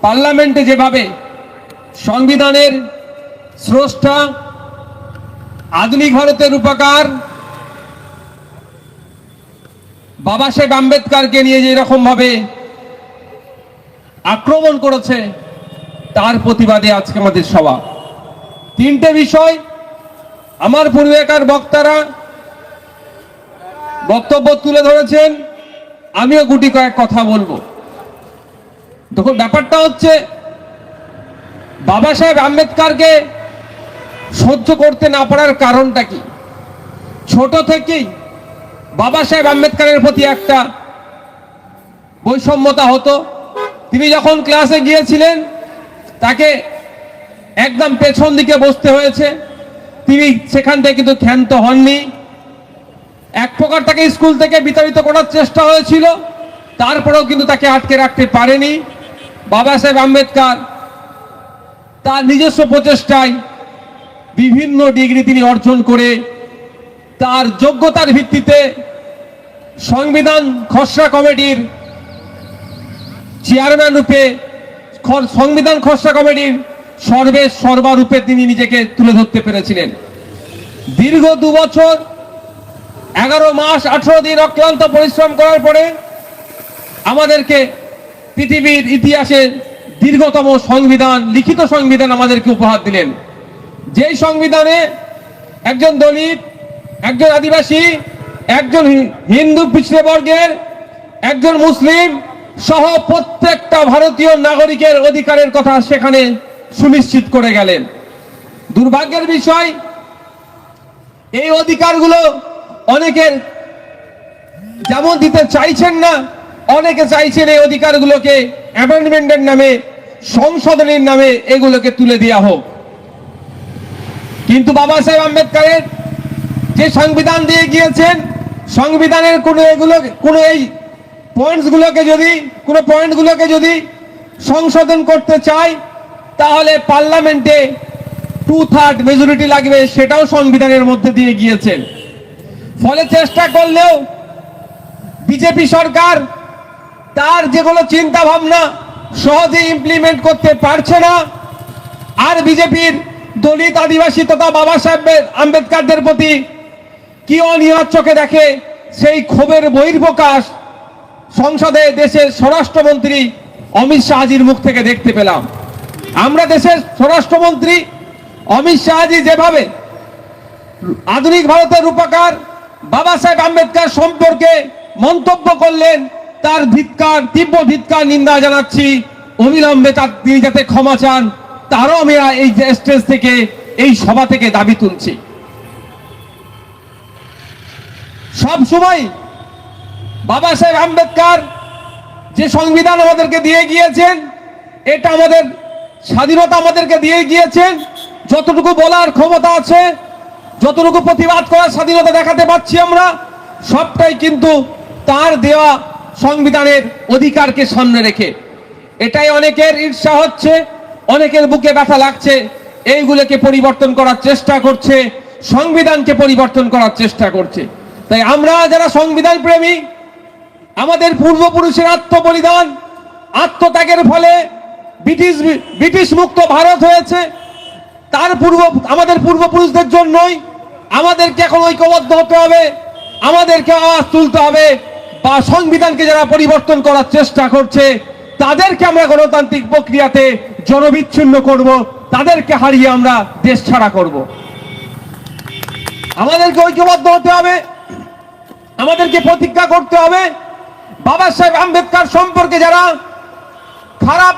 পার্লামেন্টে যেভাবে সংবিধানের স্রষ্টা, আধুনিক ভারতের রূপকার বাবা সাহেব আম্বেদকরকে নিয়ে যে রকম ভাবে আক্রমণ করেছে, তার প্রতিবাদে আজকে আমাদের সভা। তিনটে বিষয় আমার পূর্বেকার বক্তারা বক্তব্য তুলে ধরেছেন, আমিও গুটি কয়েক কথা বলবো। দেখুন, ব্যাপারটা হচ্ছে বাবা সাহেব আম্বেদকরকে সহ্য করতে না পারার কারণটা কি? ছোট থেকেই বাবা সাহেব আম্বেদকরের প্রতি একটা বৈষম্যতা হতো। তিনি যখন ক্লাসে গিয়েছিলেন তাকে একদম পেছন দিকে বসতে হয়েছে, তিনি সেখান থেকে কিন্তু ক্ষান্ত হননি। এক প্রকার তাকে স্কুল থেকে বিতাড়িত করার চেষ্টা হয়েছিল, তারপরেও কিন্তু তাকে আটকে রাখতে পারেনি বাবা সাহেব আম্বেদকর। তার নিজস্ব প্রচেষ্টায় বিভিন্ন ডিগ্রি তিনি অর্জন করে তার যোগ্যতার ভিত্তিতে সংবিধান খসড়া কমিটির চেয়ারম্যান রূপে, সংবিধান খসড়া কমিটির সর্বারূপে তিনি নিজেকে তুলে ধরতে পেরেছিলেন। দীর্ঘ 2 বছর 11 মাস 18 দিন অক্লান্ত পরিশ্রম করার পরে আমাদেরকে পৃথিবীর ইতিহাসে দীর্ঘতম সংবিধান, লিখিত সংবিধান আমাদেরকে উপহার দিলেন। যেই সংবিধানে একজন দলিত, একজন আদিবাসী, একজন হিন্দু পিছড়ে বর্গের, একজন মুসলিম সহ প্রত্যেকটা ভারতীয় নাগরিকের অধিকারের কথা সেখানে সুনিশ্চিত করে গেলেন। দুর্ভাগ্যের বিষয়, এই অধিকারগুলো অনেকের যেমন দিতে চাইছেন না, অনেকে চাইছেন এই অধিকারগুলোকে অ্যামেন্ডমেন্টের নামে, সংশোধনীর নামে এগুলোকে তুলে দেওয়া হোক। কিন্তু বাবা সাহেব আম্বেদকরের যে সংবিধান দিয়ে গিয়েছেন, সংবিধানের কোনো এই পয়েন্টগুলোকে যদি সংশোধন করতে চায়, তাহলে পার্লামেন্টে 2/3 মেজরিটি লাগবে, সেটাও সংবিধানের মধ্যে দিয়ে গিয়েছেন। ফলে চেষ্টা করলেও বিজেপি সরকার তার যেগুলো চিন্তা ভাবনা সহজে ইমপ্লিমেন্ট করতে পারছে না। আর বিজেপির দলিত, আদিবাসী তথা বাবা সাহেব আম্বেদকরদের প্রতি কি অনীহার চোখে দেখে, সেই ক্ষোভের বহির্প্রকাশ সংসদে দেশের স্বরাষ্ট্রমন্ত্রী অমিত শাহজির মুখ থেকে দেখতে পেলাম। আমরা দেশের স্বরাষ্ট্রমন্ত্রী অমিত শাহজি যেভাবে আধুনিক ভারতের রূপকার বাবা সাহেব আম্বেদকর সম্পর্কে মন্তব্য করলেন, তার তীব্র ধিক্কার, নিন্দা জানাচ্ছি। অবিলম্বে তিনি যাতে ক্ষমা চান, তারও আমি এই স্টেজ থেকে, এই সভা থেকে দাবি তুলছি। সব সময় বাবা সাহেব আম্বেদকর যে সংবিধান আমাদেরকে দিয়ে গিয়েছেন, এটা আমাদের স্বাধীনতা আমাদেরকে দিয়ে গিয়েছেন। যতটুকু বলার ক্ষমতা আছে, যতটুকু প্রতিবাদ করার স্বাধীনতা দেখাতে পাচ্ছি আমরা, সবটাই কিন্তু তার দেওয়া সংবিধানের অধিকারকে সামনে রেখে। এটাই অনেকের ঈর্ষা হচ্ছে, অনেকের বুকে ব্যথা লাগছে, এইগুলোকে পরিবর্তন করার চেষ্টা করছে, সংবিধানকে পরিবর্তন করার চেষ্টা করছে। তাই আমরা যারা সংবিধান প্রেমী, আমাদের পূর্বপুরুষের আত্মবলিদান, আত্মত্যাগের ফলে ব্রিটিশ মুক্ত ভারত হয়েছে। আমাদের পূর্বপুরুষদের জন্যই আমাদেরকে এখন ঐক্যবদ্ধ হতে হবে, আমাদেরকে আওয়াজ তুলতে হবে। বা সংবিধানকে যারা পরিবর্তন করার চেষ্টা করছে, তাদেরকে আমরা গণতান্ত্রিক প্রক্রিয়াতে জনবিচ্ছিন্ন করব, তাদেরকে হারিয়ে আমরা দেশ ছাড়া করব। আমাদেরকে ঐক্যবদ্ধ হতে হবে, আমাদেরকে প্রতিজ্ঞা করতে হবে। বাবা সাহেব আম্বেদকর সম্পর্কে যারা খারাপ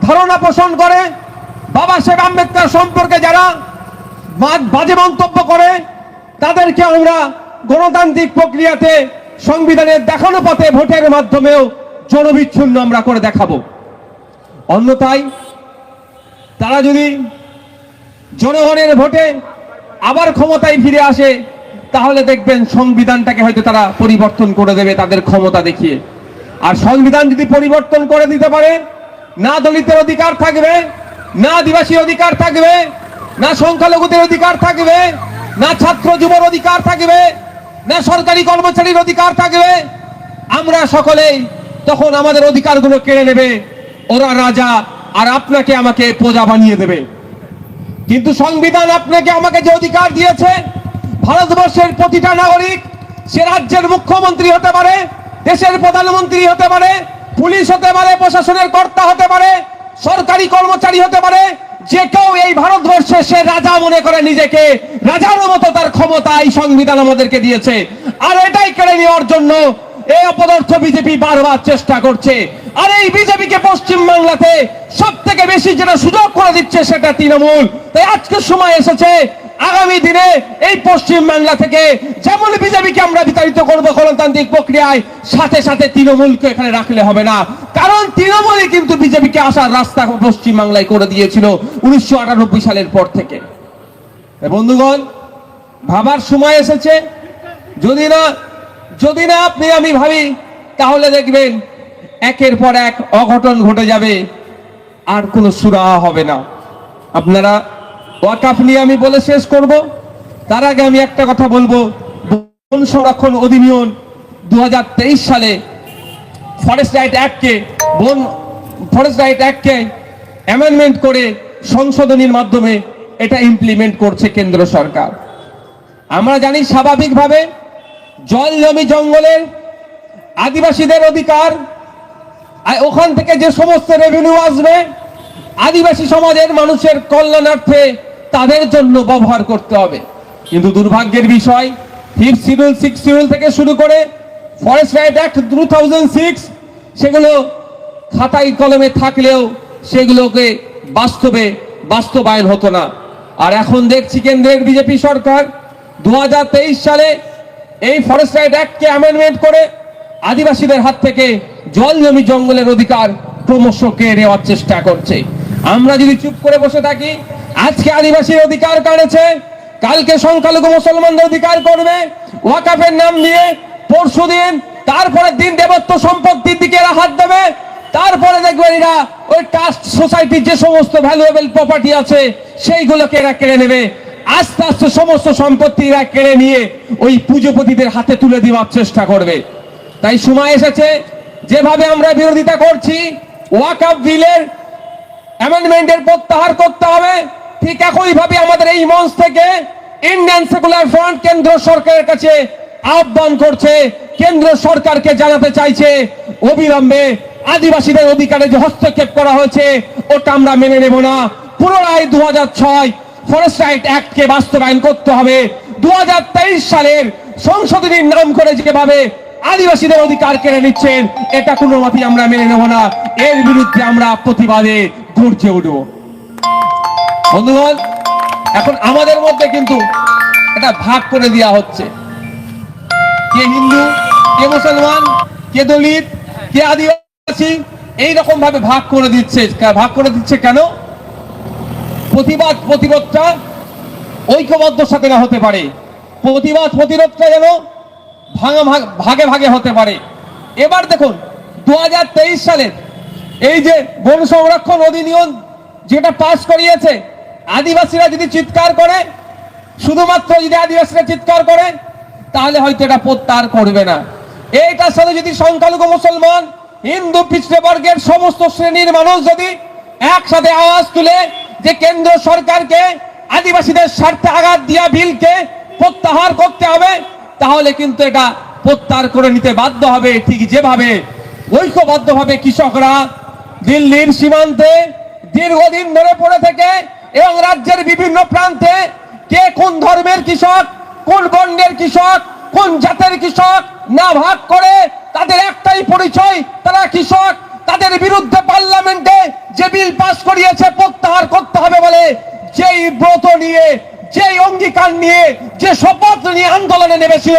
ধারণা পোষণ করে, বাবা সাহেব আম্বেদকর সম্পর্কে যারা বাজে মন্তব্য করে, তাদেরকে আমরা গণতান্ত্রিক প্রক্রিয়াতে সংবিধানের দেখানো পথে ভোটের মাধ্যমেও জনবিচ্ছিন্ন আমরা করে দেখাবো। অন্যথায় তারা যদি জনগণের ভোটে আবার ক্ষমতায় ফিরে আসে, তাহলে দেখবেন সংবিধানটাকে হয়তো তারা পরিবর্তন করে দেবে তাদের ক্ষমতা দেখিয়ে। আর সংবিধান যদি পরিবর্তন করে দিতে পারে, না দলিতের অধিকার থাকবে, না আদিবাসীর অধিকার থাকবে, না সংখ্যালঘুদের অধিকার থাকবে, না ছাত্র যুবর অধিকার থাকবে, না সরকারি কর্মচারীর অধিকার থাকবে। আমরা সকলেই তখন আমাদের অধিকারগুলো কেড়ে নেবে। ওরা রাজা, আর আপনাকে আমাকে প্রজা বানিয়ে দেবে। কিন্তু সংবিধান আপনাকে আমাকে যে অধিকার দিয়েছে, ভারতবর্ষের প্রতিটা নাগরিক সে রাজ্যের মুখ্যমন্ত্রী হতে পারে, দেশের প্রধানমন্ত্রী হতে পারে, পুলিশ হতে পারে, প্রশাসনের কর্তা হতে পারে, সরকারি কর্মচারী হতে পারে, যে কেউ এই ভারতবর্ষে সে রাজা মনে করে নিজেকে, রাজার মতো তার ক্ষমতা এই সংবিধান আমাদেরকে দিয়েছে। আর এটাই কেড়ে নেওয়ার জন্য এই অপদার্থ বিজেপি বারবার চেষ্টা করছে। আর এই বিজেপিকে পশ্চিম বাংলাতে সব থেকে বেশি যেটা সুযোগ করে দিচ্ছে সেটা তৃণমূল। তাই আজকে সময় এসেছে, আগামী দিনে এই পশ্চিম বাংলা থেকে যেমন বিজেপিকে আমরা বিতাড়িত করবো গণতান্ত্রিক প্রক্রিয়ায়, সাথে সাথে তৃণমূলকে এখানে রাখলে হবে না। কারণ তৃণমূলই কিন্তু বিজেপিকে আসার রাস্তা পশ্চিম বাংলায় করে দিয়েছিল 1998 সালের পর থেকে। বন্ধুগণ, ভাবার সময় এসেছে। যদি না আপনি আমি ভাবি, তাহলে দেখবেন একের পর এক অঘটন ঘটে যাবে, আর কোনো সুরাহা হবে না। আপনারা ওয়াকফ নিয়ে আমি বলে শেষ করব, তার আগে আমি একটা কথা বলবো। বন সংরক্ষণ অধিনিয়ম 2023 সালে ফরেস্ট রাইট অ্যাক্টকে অ্যামেন্ডমেন্ট করে সংশোধনীর মাধ্যমে এটা ইমপ্লিমেন্ট করছে কেন্দ্র সরকার। আমরা জানি স্বাভাবিকভাবে জল জমি জঙ্গলের আদিবাসীদের অধিকার, ওখান থেকে যে সমস্ত রেভিনিউ আসবে আদিবাসী সমাজের মানুষের কল্যাণার্থে তাদের জন্য ব্যবহার করতে হবে। কিন্তু দুর্ভাগ্যের বিষয়, 5th শিডিউল 6th শিডিউল থেকে শুরু করে ফরেস্ট রাইট অ্যাক্ট 2006 সেগুলো খাতায় কলমে থাকলেও সেগুলোকে বাস্তবায়ন হতো না। আর এখন দেখছি কেন্দ্রের বিজেপি সরকার 2023 সালে এই ফরেস্ট রাইট অ্যাক্টকে অ্যামেন্ডমেন্ট করে আদিবাসীদের হাত থেকে জল জমি জঙ্গলের অধিকার ক্রমশ কেড়ে নেওয়ার চেষ্টা করছে। আমরা যদি চুপ করে বসে থাকি, আজকে আদিবাসীর অধিকার কাড়েছে, কালকে সংখ্যালঘু মুসলমানদের অধিকার করবে ওয়াকফের নাম দিয়ে, পরশুদিন তারপরের দিন দেবত্ব সম্পত্তির দিকে এরা হাত দেবে, তারপরে দেখবেন এরা ওই ট্রাস্ট সোসাইটির যে সমস্ত ভ্যালুয়েবল প্রপার্টি আছে সেইগুলোকে এরা কেড়ে নেবে। আস্তে আস্তে সমস্ত সম্পত্তি এরা কেড়ে নিয়ে ওই পুঁজিপতিদের হাতে তুলে দেওয়ার চেষ্টা করবে। তাই সময় এসেছে, যেভাবে আমরা বিরোধিতা করছি ওয়াকফ বিলের অ্যামেন্ডমেন্টের প্রত্যাহার করতে হবে, ঠিক একইভাবে আমাদের এই মঞ্চ থেকে ইন্ডিয়ান সেকুলার ফ্রন্ট কেন্দ্র সরকারের কাছে আহ্বান করছে, কেন্দ্র সরকারকে জানাতে চাইছে অবিলম্বে আদিবাসীদের অধিকারে যে হস্তক্ষেপ করা হয়েছে ওটা আমরা মেনে নেব না। পুনরায় 2006 ফরেস্ট রাইট অ্যাক্টকে বাস্তবায়ন করতে হবে। 2023 সালের সংশোধনীর নাম করে যেভাবে আদিবাসীদের অধিকার কেড়ে নিচ্ছেন, এটা কোনো মতেই আমরা মেনে নেব না। এর বিরুদ্ধে আমরা প্রতিবাদে গর্জে উঠব। বন্ধুগণ, এখন আমাদের মধ্যে কিন্তু এটা ভাগ করে দেওয়া হচ্ছে, কে হিন্দু, কে মুসলমান, কে দলিত, কে আদিবাসী, এইরকম ভাবে ভাগ করে দিচ্ছে কেন? প্রতিরোধটা ঐক্যবদ্ধ সাথে না হতে পারে, প্রতিরোধটা যেন ভাগে ভাগে হতে পারে। এবার দেখুন 2023 সালের এই যে বন সংরক্ষণ অধিনিয়ম যেটা পাস করিয়েছে, আদিবাসীরা যদি চিৎকার করে, শুধুমাত্র যদি আদিবাসীরা চিৎকার করে, তাহলে হয়তো এটা প্রত্যাহার করবে না। এইটার সাথে যদি সংখ্যালঘু মুসলমান, হিন্দু, পিছড়ে বর্গের সমস্ত শ্রেণীর মানুষ যদি একসাথে আওয়াজ তুলে যে কেন্দ্র সরকারকে আদিবাসীদের স্বার্থে আঘাত দিয়া বিলকে প্রত্যাহার করতে হবে, তাহলে কিন্তু এটা প্রত্যাহার করে নিতে বাধ্য হবে। ঠিক যেভাবে ঐক্যবদ্ধভাবে কৃষকরা দিল্লির সীমান্তে দীর্ঘদিন ধরে পড়ে থেকে এবং রাজ্যের বিভিন্ন প্রান্তে কে কোন ধর্মের কৃষক, কোন বর্ণের কৃষক, কোন জাতের কৃষক না ভাগ করে তাদের একটাই পরিচয়, তারা কৃষক, তাদের বিরুদ্ধে পার্লামেন্টে যে বিল পাস করিয়েছে প্রত্যাহার করতে হবে বলে যেই ব্রত নিয়ে, যেই অঙ্গীকার নিয়ে, যে শপথ নিয়ে আন্দোলনে নেমেছিল,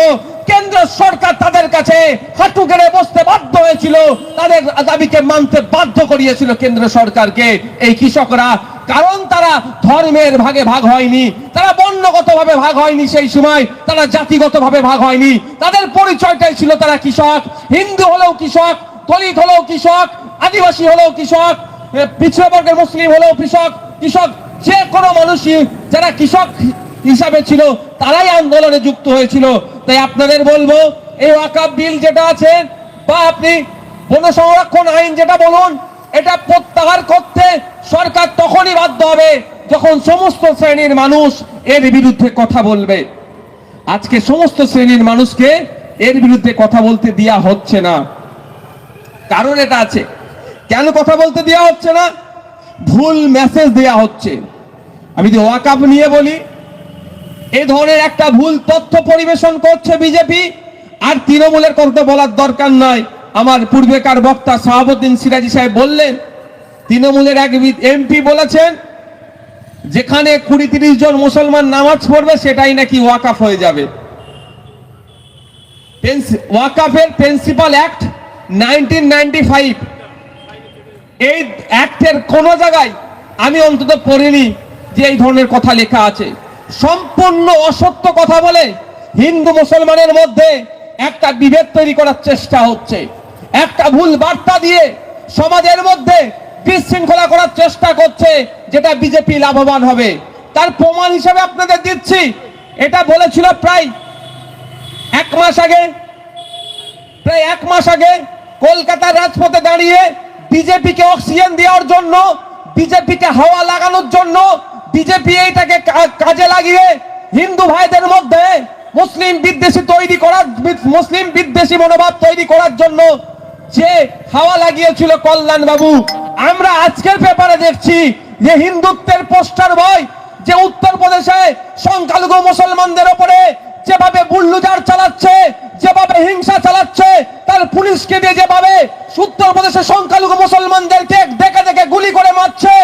কেন্দ্র সরকার তাদের কাছে হাঁটু গেড়ে বসতে বাধ্য হয়েছিল, তাদের দাবিকে মানতে বাধ্য করিয়েছিল কেন্দ্র সরকারকে এই কৃষকরা। কারণ তারা ধর্মের ভাগে ভাগ হয়নি, তারা বর্ণগত ভাবে ভাগ হয়নি, সেই সময় তারা জাতিগত ভাবে ভাগ হয়নি, তাদের পরিচয়টাই ছিল তারা কৃষক। হিন্দু হলেও কৃষক, দলিত হলেও কৃষক, আদিবাসী হলেও কৃষক, পিছড়ে বর্গের মুসলিম হলেও কৃষক, যে কোনো মানুষই যারা কৃষক হিসাবে ছিল তারাই আন্দোলনে যুক্ত হয়েছিল। তাই আপনাদের বলবো, এই ওয়াকফ বিল যেটা আছে বা আপনি বন সংরক্ষণ আইন যেটা বলুন, এটা প্রত্যাহার করতে হবে যখন সমস্ত শ্রেণীর মানুষ এর বিরুদ্ধে কথা বলবে। আজকে সমস্ত শ্রেণীর মানুষকে এর বিরুদ্ধে কথা বলতে দেয়া হচ্ছে না। কারণ এটা আছে, কেন কথা বলতে দেওয়া হচ্ছে না? ভুল মেসেজ দেয়া হচ্ছে। আমি যদি ওয়াকআফ নিয়ে বলি, এই ধরনের একটা ভুল তথ্য পরিবেশন করছে বিজেপি, আর তৃণমূলের কথা বলার দরকার নয়। আমার পূর্বেকার বক্তা শাহাবুদ্দিন সিরাজি সাহেব বললেন, তৃণমূলের এক এমপি বলেছেন যেখানে 20-30 জন মুসলমান নামাজ পড়বে সেটাই নাকি ওয়াকআফ হয়ে যাবে। ওয়াকআফের প্রিন্সিপাল অ্যাক্ট 1995, এই অ্যাক্টের কোন জায়গায় আমি অন্তত পড়িনি যে এই ধরনের কথা লেখা আছে। সম্পূর্ণ অসত্য কথা বলে হিন্দু মুসলমানের মধ্যে একটা বিভেদ তৈরি করার চেষ্টা হচ্ছে, একটা ভুল বার্তা দিয়ে সমাজের মধ্যে বিশৃঙ্খলা করার চেষ্টা করছে, যেটা বিজেপি লাভবান হবে। তার প্রমাণ হিসেবে আপনাদের দিচ্ছি, এটা বলেছিল প্রায় এক মাস আগে কলকাতার রাজপথে দাঁড়িয়ে বিজেপিকে অক্সিজেন দেওয়ার জন্য, বিজেপিকে হাওয়া লাগানোর জন্য, বিজেপি এইটাকে কাজে লাগিয়ে হিন্দু ভাইদের মধ্যে মুসলিম বিদ্বেষী মনোভাব তৈরি করার জন্য যে হাওয়া লাগিয়েছিল কল্যাণ বাবু। আমরা আজকের পেপারে দেখছি যে হিন্দুত্বের পোস্টার বয় যে উত্তরপ্রদেশে সংখ্যালঘু মুসলমানদের উপরে যেভাবে বুল্ডোজার চালাচ্ছে, যেভাবে হিংসা চালাচ্ছে, তার পুলিশকে দিয়ে যেভাবে উত্তরপ্রদেশে সংখ্যালঘু মুসলমানদেরকে দেখে দেখে গুলি করে মারছে।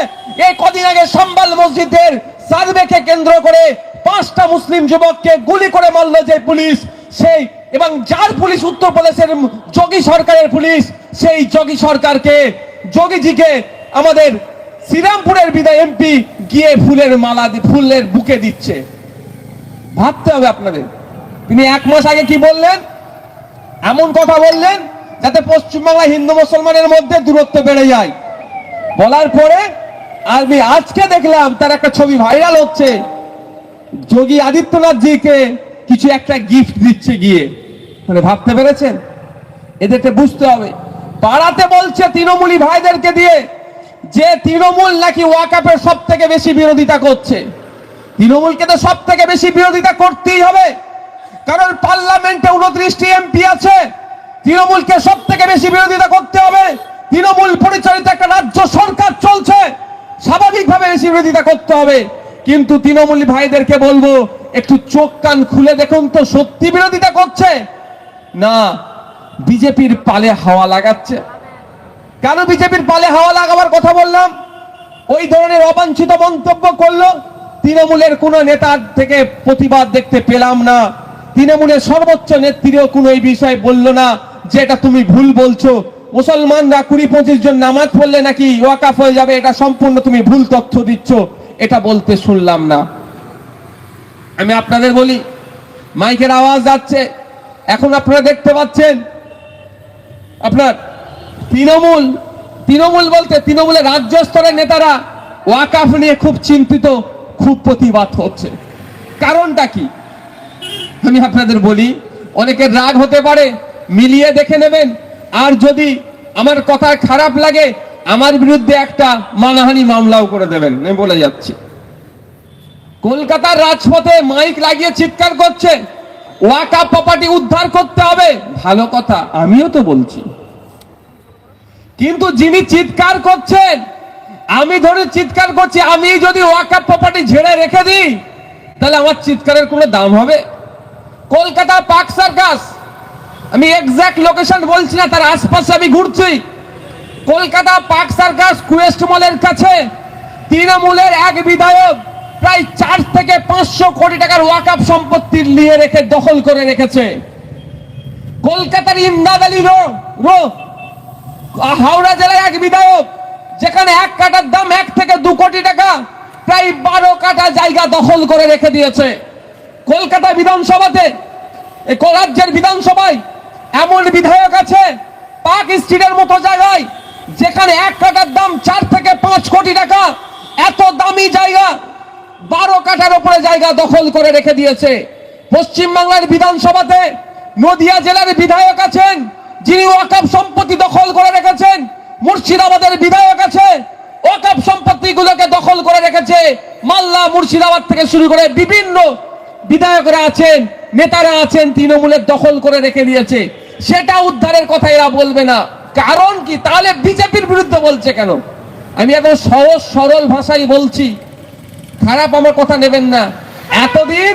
এই কদিন আগে সম্বাল মসজিদের সার্ভেকে কেন্দ্র করে 5টা মুসলিম যুবককে গুলি করে মারল যে পুলিশ, সেই এবং যার পুলিশ উত্তরপ্রদেশের যোগী সরকারের পুলিশ, সেই যোগী সরকারকে, যোগীজিকে আমাদের শ্রীরামপুরের বিধায়ক এমপি গিয়ে ফুলের বুকে দিচ্ছে। ভাবতে হবে আপনাদের। তিনি 1 মাস আগে কি বললেন? এমন কথা বললেন যাতে পশ্চিমবাংলায় হিন্দু মুসলমানের মধ্যে দূরত্ব বেড়ে যায়। বলার পরে আমি আজকে দেখলাম তার একটা ছবি ভাইরাল হচ্ছে, যোগী আদিত্যনাথ জিকে কিছু একটা গিফট দিচ্ছে গিয়ে। মানে ভাবতে পেরেছেন? এদেরকে বুঝতে হবে। পাড়াতে বলছে তৃণমূলী ভাইদেরকে দিয়ে যে তৃণমূল নাকি ওয়াকআফের সব থেকে বেশি বিরোধিতা করছে। তৃণমূলকে তো সব থেকে বেশি বিরোধিতা করতেই হবে, কারণ পার্লামেন্টে 29টি এমপি আছে। তৃণমূলকে সব থেকে বেশি বিরোধিতা করতে হবে। তৃণমূল পরিচালিত একটা রাজ্য সরকার চলছে, স্বাভাবিকভাবে বেশি বিরোধিতা করতে হবে। কিন্তু তৃণমূলী ভাইদেরকে বলবো একটু চোখ কান খুলে দেখুন তো, সত্যি বিরোধিতা করছে না বিজেপির পালে হাওয়া লাগাচ্ছে। কেন বিজেপির পালে হাওয়া লাগাবার কথা বললাম? ওই ধরনের অবাঞ্ছিত মন্তব্য করলো, তৃণমূলের কোন নেতার থেকে প্রতিবাদ দেখতে পেলাম না। তৃণমূলের সর্বোচ্চ নেত্রীও কোনো এই বিষয়ে বলল না যে এটা তুমি ভুল বলছো, মুসলমানরা 20-25 জন নামাজ পড়লে নাকি ওয়াকআফ হয়ে যাবে, এটা সম্পূর্ণ তুমি ভুল তথ্য দিচ্ছ, এটা বলতে শুনলাম না। আমি আপনাদের বলি, মাইকের আওয়াজ যাচ্ছে, এখন আপনারা দেখতে পাচ্ছেন আপনার তৃণমূল বলতে তৃণমূলের রাজ্য স্তরের নেতারা ওয়াকআফ নিয়ে খুব চিন্তিত, খুব প্রতিবাদ হচ্ছে। কারণটা কি আমি আপনাদের বলি, অনেকের রাগ হতে পারে, মিলিয়ে দেখে নেবেন। আর যদি আমার কথা খারাপ লাগে আমার বিরুদ্ধে একটা মানহানি মামলাও করে দেবেন, আমি বলে যাচ্ছি। কলকাতার রাজপথে মাইক লাগিয়ে চিৎকার করছে ওয়াকআফ প্রপার্টি উদ্ধার করতে হবে, ভালো কথা, আমিও তো বলছি। কিন্তু যিনি চিৎকার করছেন, আমি ধরে চিৎকার করছি, আমি যদি ওয়াকআফ প্রপার্টি ঝেড়ে রেখে দিই তাহলে আমার চিৎকারের কোনো দাম হবে? কলকাতা পার্ক সার্কাস, আমি এক্সাক্ট লোকেশন বলছি না, তার আশপাশে আমি ঘুরছি। কলকাতা পার্ক সার্কাস কুয়েস্ট মলের কাছে তৃণমূলের এক বিধায়ক প্রায় 4 থেকে 500 কোটি টাকার ওয়াকআফ সম্পত্তি নিয়ে রেখে দখল করে রেখেছে। কলকাতার ইমদাদ আলী হাওড়া জেলায় এক বিধায়ক, যেখানে 1 কাঠার দাম 1 থেকে 2 কোটি টাকা, প্রায় 12 কাঠা জায়গা দখল করে রেখে দিয়েছে। কলকাতা বিধানসভাতে, রাজ্যের বিধানসভায় এমন বিধায়ক আছে পার্ক স্ট্রিটের মতো জায়গায়, যেখানে 1 কাঠার দাম 4 থেকে 5 কোটি টাকা, এত দামি জায়গা 12 কাঠার উপরে জায়গা দখল করে রেখে দিয়েছে। পশ্চিমবাংলার বিধানসভাতে নদিয়া জেলার বিধায়ক আছেন যিনি ওয়াকআফ সম্পত্তি দখল করে রেখেছেন। মুর্শিদাবাদের বিধায়ক আছে ওয়াকআফ সম্পত্তিগুলোকে দখল দখল করে রেখেছে। মালদা মুর্শিদাবাদ থেকে শুরু করে বিভিন্ন বিধায়করা আছেন, নেতারা আছেন, তৃণমূলের দখল করে রেখে দিয়েছে। সেটা উদ্ধারের কথা এরা বলবে না, কারণ কি? তাহলে বিজেপির বিরুদ্ধে বলছে কেন? আমি এখন সহজ সরল ভাষায় বলছি, খারাপ আমার কথা নেবেন না। এতদিন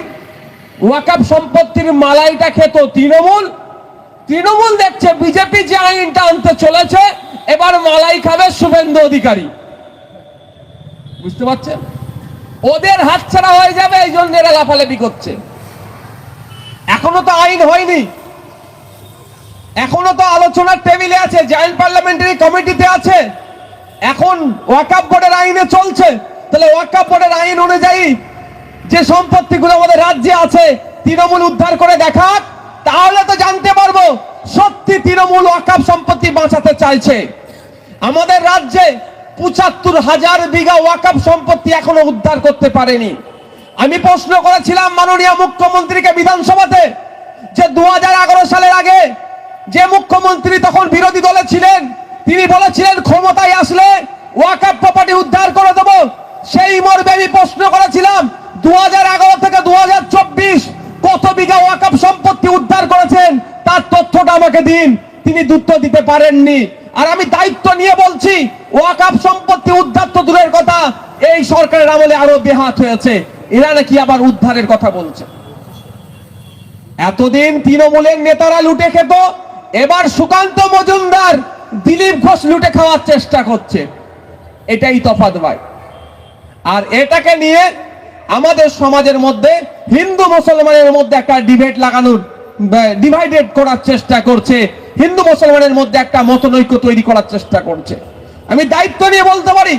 ওয়াকফ সম্পত্তির মালাইটা খেত তৃণমূল। তৃণমূল দেখছে বিজেপি যে আইনটা আনতে চলেছে, এবার মালাই খাবে শুভেন্দু অধিকারী। বুঝতে পারছেন? ওদের হাতছাড়া হয়ে যাবে, এই জন্য এরা লাফালাফি করছে। এখনো তো আইন হয়নি, এখনো তো আলোচনার টেবিলে আছে, জয়েন্ট পার্লামেন্টারি কমিটিতে আছে, এখন ওয়াকফ বোর্ডের আইনে চলছে। তাহলে ওয়াকফ বোর্ডের আইন অনুযায়ী যে সম্পত্তিগুলো আমাদের রাজ্যে আছে তৃণমূল উদ্ধার করে দেখাক, তাহলে তো জানতে পারবো সত্যি তৃণমূল ওয়াকফ সম্পত্তি বাঁচাতে চাইছে। আমাদের রাজ্যে ৭৫,০০০ বিঘা ওয়াকফ সম্পত্তি এখনো উদ্ধার করতে পারেনি। আমি প্রশ্ন করেছিলাম মাননীয় মুখ্যমন্ত্রীকে বিধানসভাতে, যে ২০১১ সালের আগে যে মুখ্যমন্ত্রী তখন বিরোধী দলে ছিলেন, তিনি বলেছিলেন ক্ষমতায় আসলে ওয়াকফ প্রপার্টি উদ্ধার করে দেব। সেই মর্মে আমি প্রশ্ন করেছিলাম ২০১১ থেকে ২০২৪ কত বিঘা ওয়াকফ সম্পত্তি উদ্ধার করেছেন, তার তথ্যটা আমাকে দিন। তিনি উত্তর দিতে পারেননি। আর আমি দায়িত্ব নিয়ে বলছি, ওয়াকফ সম্পত্তি উদ্ধার তো দূরের কথা, এই সরকারের আমলে আরো বেহাত হয়েছে। এরা নাকি আবার উদ্ধারের কথা বলছে। এতদিন তৃণমূলের নেতারা লুটে খেত, এবার সুকান্ত মজুমদার, দিলীপ ঘোষ লুটে খাওয়ার চেষ্টা করছে। এটাই তফাৎ ভাই। আর এটাকে নিয়ে আমাদের সমাজের মধ্যে হিন্দু মুসলমানের মধ্যে একটা ডিবেট লাগানোর, ডিভাইডেড করার চেষ্টা করছে, হিন্দু মুসলমানের মধ্যে একটা মতনৈক্য তৈরি করার চেষ্টা করছে। আমি দায়িত্ব নিয়ে বলতে পারি,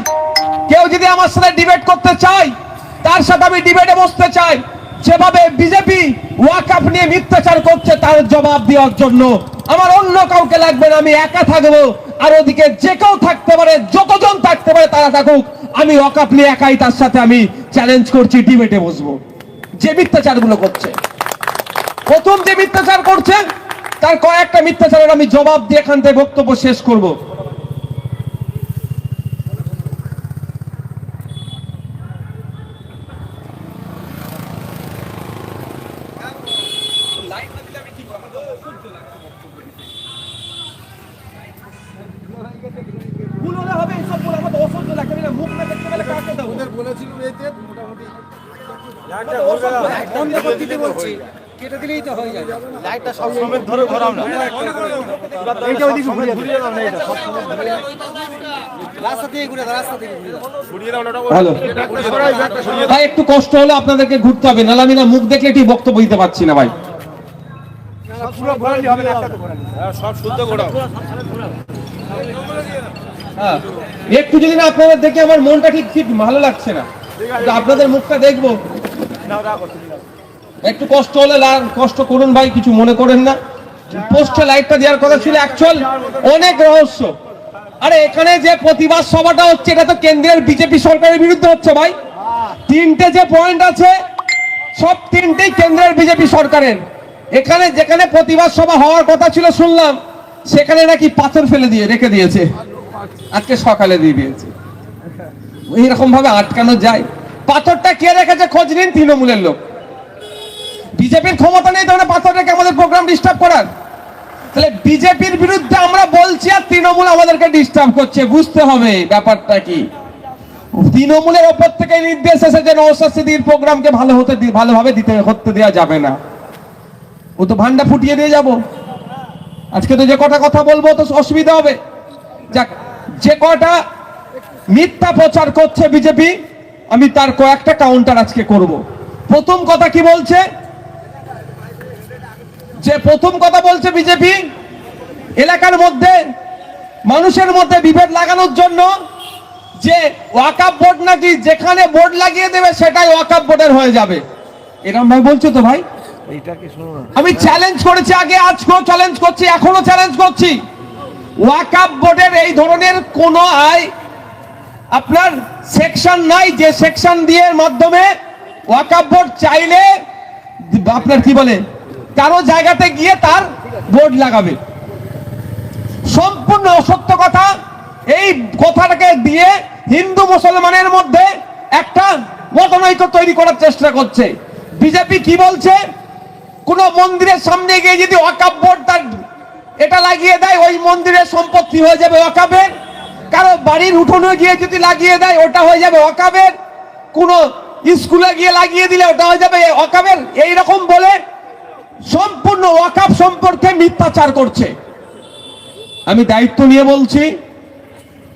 কেউ যদি আমার সাথে ডিবেট করতে চায়, তার সাথে আমি ডিবেটে বসতে চাই। যেভাবে বিজেপি ওয়াকফ নিয়ে মিথ্যাচার করছে, তার জবাব দেওয়ার জন্য আমার অন্য কাউকে লাগবে না। আমি একা থাকবো, আর ওদিকে যে কেউ থাকতে পারে, যতজন থাকতে পারে তারা থাকুক। আমি ওয়াকফ নিয়ে একাই তার সাথে আমি চ্যালেঞ্জ করছি, ডিবেটে বসবো। যে মিথ্যাচার গুলো করছে, প্রথম যে মিথ্যাচার করছে, তার কয়েকটা মিথ্যাচারের আমি জবাব দিয়ে এখান থেকে বক্তব্য শেষ করব। কেটে দিলেই তো হয়ে যায়। লাইটটা সব সময় ধরে ঘোরাও না, এইটা ওইদিকে ঘুরিয়ে দাও না, এটা সব সময় ধরে রাস্তা দিয়ে ঘুরে দাও, রাস্তা দিয়ে ঘুরিয়ে দাও। হ্যালো ভাই, একটু কষ্ট হলে আপনাদেরকে ঘুরতে হবে, নাহলে আমি না মুখ দেখলে ঠিক বক্তব্য দিতে পারছি না ভাই। পুরো ঘোরালি হবে না, একটা তো ঘোরালি, সব শুদ্ধ ঘোরাও। হ্যাঁ, একটু যদি না আপনাদের দেখে আমার মনটা ঠিক ঠিক ভালো লাগছে না, আপনাদের মুখটা দেখবো। একটু কষ্ট হলে কষ্ট করুন ভাই, কিছু মনে করেন না। পোস্টে লাইটটা দেওয়ার কথা ছিল, অ্যাকচুয়াল অনেক রহস্য। আরে এখানে যে প্রতিবাদ সভাটা হচ্ছে, এটা তো কেন্দ্রের বিজেপি সরকারের বিরুদ্ধে হচ্ছে ভাই। তিনটে যে পয়েন্ট আছে, সব তিনটেই কেন্দ্রের বিজেপি সরকারের। এখানে যেখানে প্রতিবাদ সভা হওয়ার কথা ছিল শুনলাম, সেখানে নাকি পাথর ফেলে দিয়ে রেখে দিয়েছে, আজকে সকালে দিয়ে দিয়েছে। এইরকম ভাবে আটকানো যায়? পাথরটা কে রেখেছে খোঁজ নিন, তৃণমূলের লোক। বিজেপির ক্ষমতা নেই তাহলে পাথর রেখে আমাদের প্রোগ্রাম ডিস্টার্ব করার। তাহলে বিজেপির বিরুদ্ধে আমরা বলছি আর তৃণমূল আমাদেরকে ডিস্টার্ব করছে। বুঝতে হবে ব্যাপারটা কি। তৃণমূলের ওপর থেকে নির্দেশ এসেছে নওশাদ সিদ্দিকীর প্রোগ্রামকে ভালোভাবে করতে দেওয়া যাবে না। ও তো ভান্ডা ফুটিয়ে দিয়ে যাব। আজকে তো যে কটা কথা বলবো তো অসুবিধা হবে। যাক, যে কটা মিথ্যা প্রচার করছে বিজেপি, আমি তার কয়েকটা কাউন্টার আজকে করব। প্রথম কথা কি বলছে, যে প্রথম কথা বলছে বিজেপি এলাকার মধ্যে মানুষের মধ্যে বিভেদ লাগানোর জন্য, যে ওয়াকফ বোর্ড নাকি যেখানে বোর্ড লাগিয়ে দেবে সেটাই ওয়াকফ বোর্ডের হয়ে যাবে। এরকম ভাই বলছো তো ভাই? আমি চ্যালেঞ্জ করেছি আগে, আজকেও চ্যালেঞ্জ করছি, এখনো চ্যালেঞ্জ করছি। ওয়াকফ বোর্ডের এই ধরনের কোন আপনার সেকশন নাই, যে সেকশন দিয়ে মাধ্যমে ওয়াকফ বোর্ড চাইলে আপনার কি বলে কারো জায়গাতে গিয়ে তার বোর্ড লাগাবে। সম্পূর্ণ অসত্য কথা। এই কথাটাকে দিয়ে হিন্দু মুসলমানের মধ্যে একটা মতনৈক্য তৈরি করার চেষ্টা করছে। বিজেপি কি বলছে, কোন মন্দিরের সামনে গিয়ে যদি ওয়াকফ বোর্ড তার এটা লাগিয়ে দেয়, ওই মন্দিরের সম্পত্তি হয়ে যাবে ওয়াকফের। কারো বাড়ির উঠোনে গিয়ে যদি লাগিয়ে দেয়, ওটা হয়ে যাবে ওয়াকফের। কোন স্কুলে গিয়ে লাগিয়ে দিলে ওটা হয়ে যাবে ওয়াকফের। এইরকম বলে সম্পূর্ণ ওয়াকফ সম্পর্কে মিথ্যাচার করছে। আমি দায়িত্ব নিয়ে বলছি,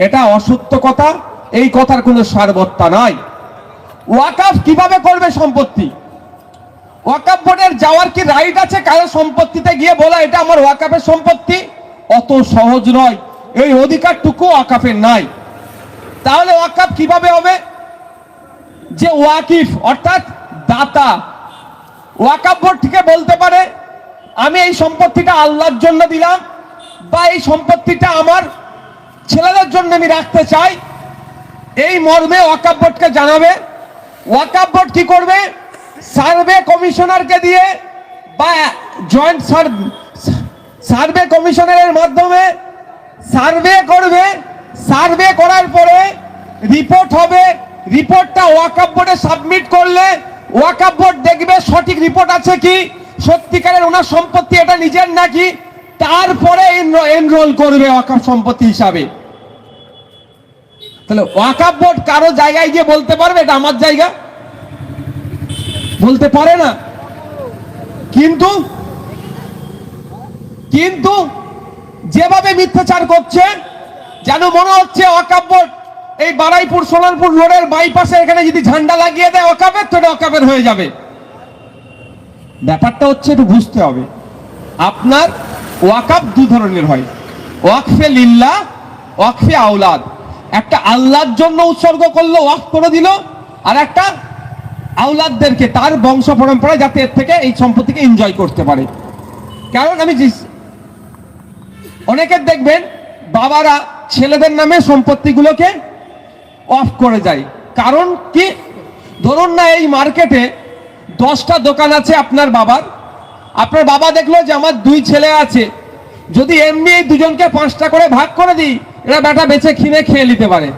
এটা অসত্য কথা, এই কথার কোনো সারবত্তা নাই। ওয়াকফ কিভাবে করবে সম্পত্তি? ওয়াকফ বোর্ডের যাওয়ার কি রাইট আছে কারো সম্পত্তিতে গিয়ে বলা এটা আমার ওয়াকফের সম্পত্তি? অত সহজ নয়, এই অধিকারটুকু ওয়াকফের নাই। তাহলে ওয়াকফ কিভাবে হবে? যে ওয়াকিফ অর্থাৎ দাতা, ওয়াকফ বোর্ড থেকে বলতে পারে আমি এই সম্পত্তিটা আল্লাহর জন্য দিলাম, বা এই সম্পত্তিটা আমার ছেলেদের জন্য আমি রাখতে চাই, এই মর্মে ওয়াকফ বোর্ডকে জানাবে। ওয়াকফ বোর্ড কি করবে? সার্ভে কমিশনারকে দিয়ে বা জয়েন্ট সার্ভে কমিশনারের মাধ্যমে সার্ভে করবে। সার্ভে করার পরে রিপোর্ট হবে, রিপোর্টটা ওয়াকফ বোর্ডে সাবমিট করলে ওয়াকফ বোর্ড দেখবে সঠিক রিপোর্ট আছে কি, সত্যিকারের ওনার সম্পত্তি এটা নিজের নাকি, তারপরে এনরোল করবে ওয়াকফ সম্পত্তি হিসাবে। তাহলে ওয়াকফ বোর্ড কারো জায়গায় গিয়ে বলতে পারবে এটা আমার জায়গা? বলতে পারে না। কিন্তু কিন্তু যেভাবে মিথ্যাচার করছে, যেন মনে হচ্ছে ওয়াকফ বোর্ড এই বারাইপুর সোনারপুর রোডের বাইপাসে এখানে যদি ঝান্ডা লাগিয়ে দেয় ওয়াকফের, তো এটা ওয়াকফের হয়ে যাবে। ব্যাপারটা হচ্ছে একটু বুঝতে হবে, আপনার ওয়াকফ দু ধরনের হয়, ওয়াকফে লিল্লাহ, ওয়াকফে আওলাদ। একটা আল্লাহর জন্য উৎসর্গ করলো, ওয়াকফ করে দিল, আর একটা আওলাদদেরকে তার বংশ পরম্পরা যাতে এর থেকে এই সম্পত্তিকে এনজয় করতে পারে। কারণ আমি অনেকের দেখবেন বাবারা ছেলেদের নামে সম্পত্তিগুলোকে অফ করে যায়। কারণ কি? ধরুন না এই মার্কেটে 10টা দোকান আছে আপনার বাবার, আপনার বাবা দেখলো যে আমার 2 ছেলে আছে, যদি এমনি এই দুজনকে 5টা করে ভাগ করে দিই, এরা বেটা বেচে কিনে খেয়ে নিতে পারে,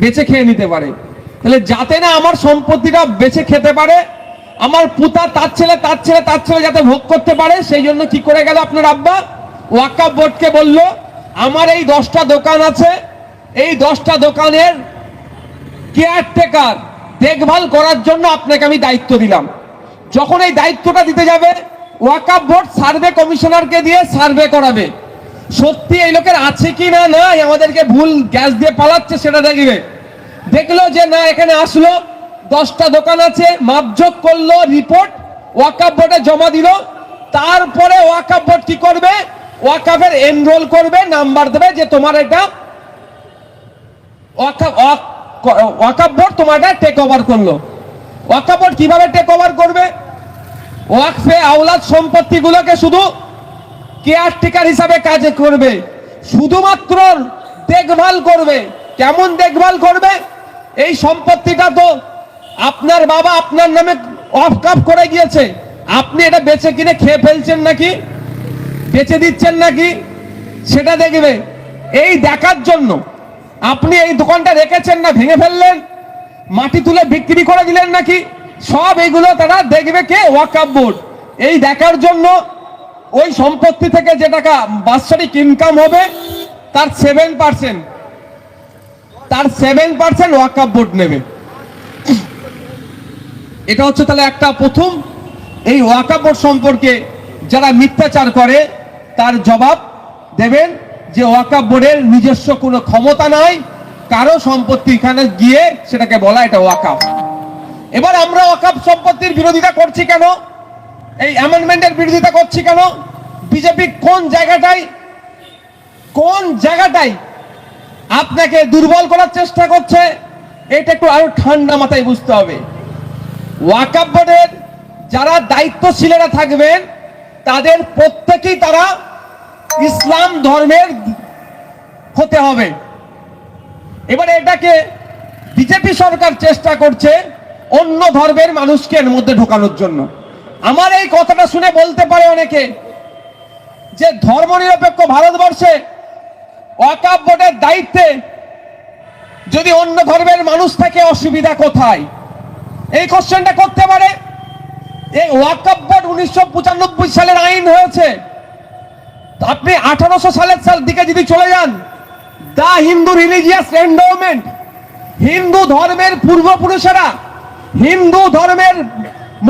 বেচে খেয়ে নিতে পারে। তাহলে যাতে না আমার সম্পত্তিটা বেচে খেতে পারে, আমার পুতা তার ছেলে তার ছেলে তার ছেলে যাতে ভোগ করতে পারে, সেই জন্য কি করে গেল আপনার আব্বা? ওয়াকফ বোর্ডকে বলল আমার এই 10টা দোকান আছে, এই 10টা দোকানের কেয়ারটেকার দেখভাল করার জন্য আপনাকে আমি দায়িত্ব দিলাম। যখন এই দায়িত্বটা দিতে যাবে, ওয়াকফ বোর্ড সার্ভে কমিশনারকে দিয়ে সার্ভে করাবে, সত্যি এই লোকের আছে কি না নাই, আমাদেরকে ভুল গ্যাস দিয়ে পালাচ্ছে সেটা দেখবে। দেখলো যে না, এখানে আসলো 10টা দোকান আছে, মাপজোক করলো, রিপোর্ট ওয়াকফ বোর্ডে জমা দিল। তারপরে ওয়াকফ বোর্ড কি করবে? ওয়াকফের এনরোল করবে, নাম্বার দেবে যে তোমার এটা ওয়াকফ বোর্ড তোমার এটা টেক ওভার করলো। ওয়াকফ বোর্ড কিভাবে টেক ওভার করবে? ওয়াকফে আওলাদ সম্পত্তিগুলোকে শুধু কেয়ারটেকার হিসাবে কাজ করবে, শুধুমাত্র দেখভাল করবে। কেমন দেখভাল করবে? এই সম্পত্তিটা তো আপনার বাবা আপনার নামে ওয়াকফ করে গিয়েছে, আপনি এটা বেচে কিনে খেয়ে ফেলছেন নাকি, বেচে দিচ্ছেন নাকি, সেটা দেখবে। এই দেখার জন্য আপনি এই দোকানটা রেখেছেন না ভেঙে ফেললেন, মাটি তুলে বিক্রি করে দিলেন নাকি, সব এইগুলো তারা দেখবে কে? ওয়াকফ বোর্ড। এই দেখার জন্য ওই সম্পত্তি থেকে যে টাকা বাৎসরিক ইনকাম হবে তার 7% ওয়াকফ বোর্ড নেবে। এটা হচ্ছে তাহলে একটা প্রথম। এই ওয়াকফ বোর্ড সম্পর্কে যারা মিথ্যাচার করে তার জবাব দেবেন যে ওয়াকফ বোর্ডের নিজস্ব কোনো ক্ষমতা নাই কারো সম্পত্তি এখানে গিয়ে সেটাকে বলা এটা ওয়াকফ। এবার আমরা ওয়াকফ সম্পত্তির বিরোধিতা করছি কেন? এই অ্যামেন্ডমেন্টের বিরোধিতা করছি কেন? বিজেপি কোন জায়গাটাই আপনাকে দুর্বল করার চেষ্টা করছে, এটা একটু আরো ঠান্ডা মাথায় বুঝতে হবে। ওয়াকফ বোর্ডের যারা দায়িত্বশীলেরা থাকবেন তাদের প্রত্যেকেই তারা ইসলাম ধর্মের হতে হবে। এবারে এটাকে বিজেপি সরকার চেষ্টা করছে অন্য ধর্মের মানুষকে এর মধ্যে ঢোকানোর জন্য। আমার এই কথাটা শুনে বলতে পারে অনেকে যে ধর্মনিরপেক্ষ ভারতবর্ষে ওয়াকফ বোর্ডের দায়িত্বে যদি অন্য ধর্মের মানুষ থাকে অসুবিধা কোথায়? এই কোশ্চেনটা করতে পারে। এই ওয়াকফ বোর্ড 1995 সালের আইন হয়েছে। আপনি 1800 সালের দিকে যদি চলে যান, দা হিন্দু রিলিজিয়াস এন্ডোমেন্ট, হিন্দু ধর্মের পূর্বপুরুষেরা হিন্দু ধর্মের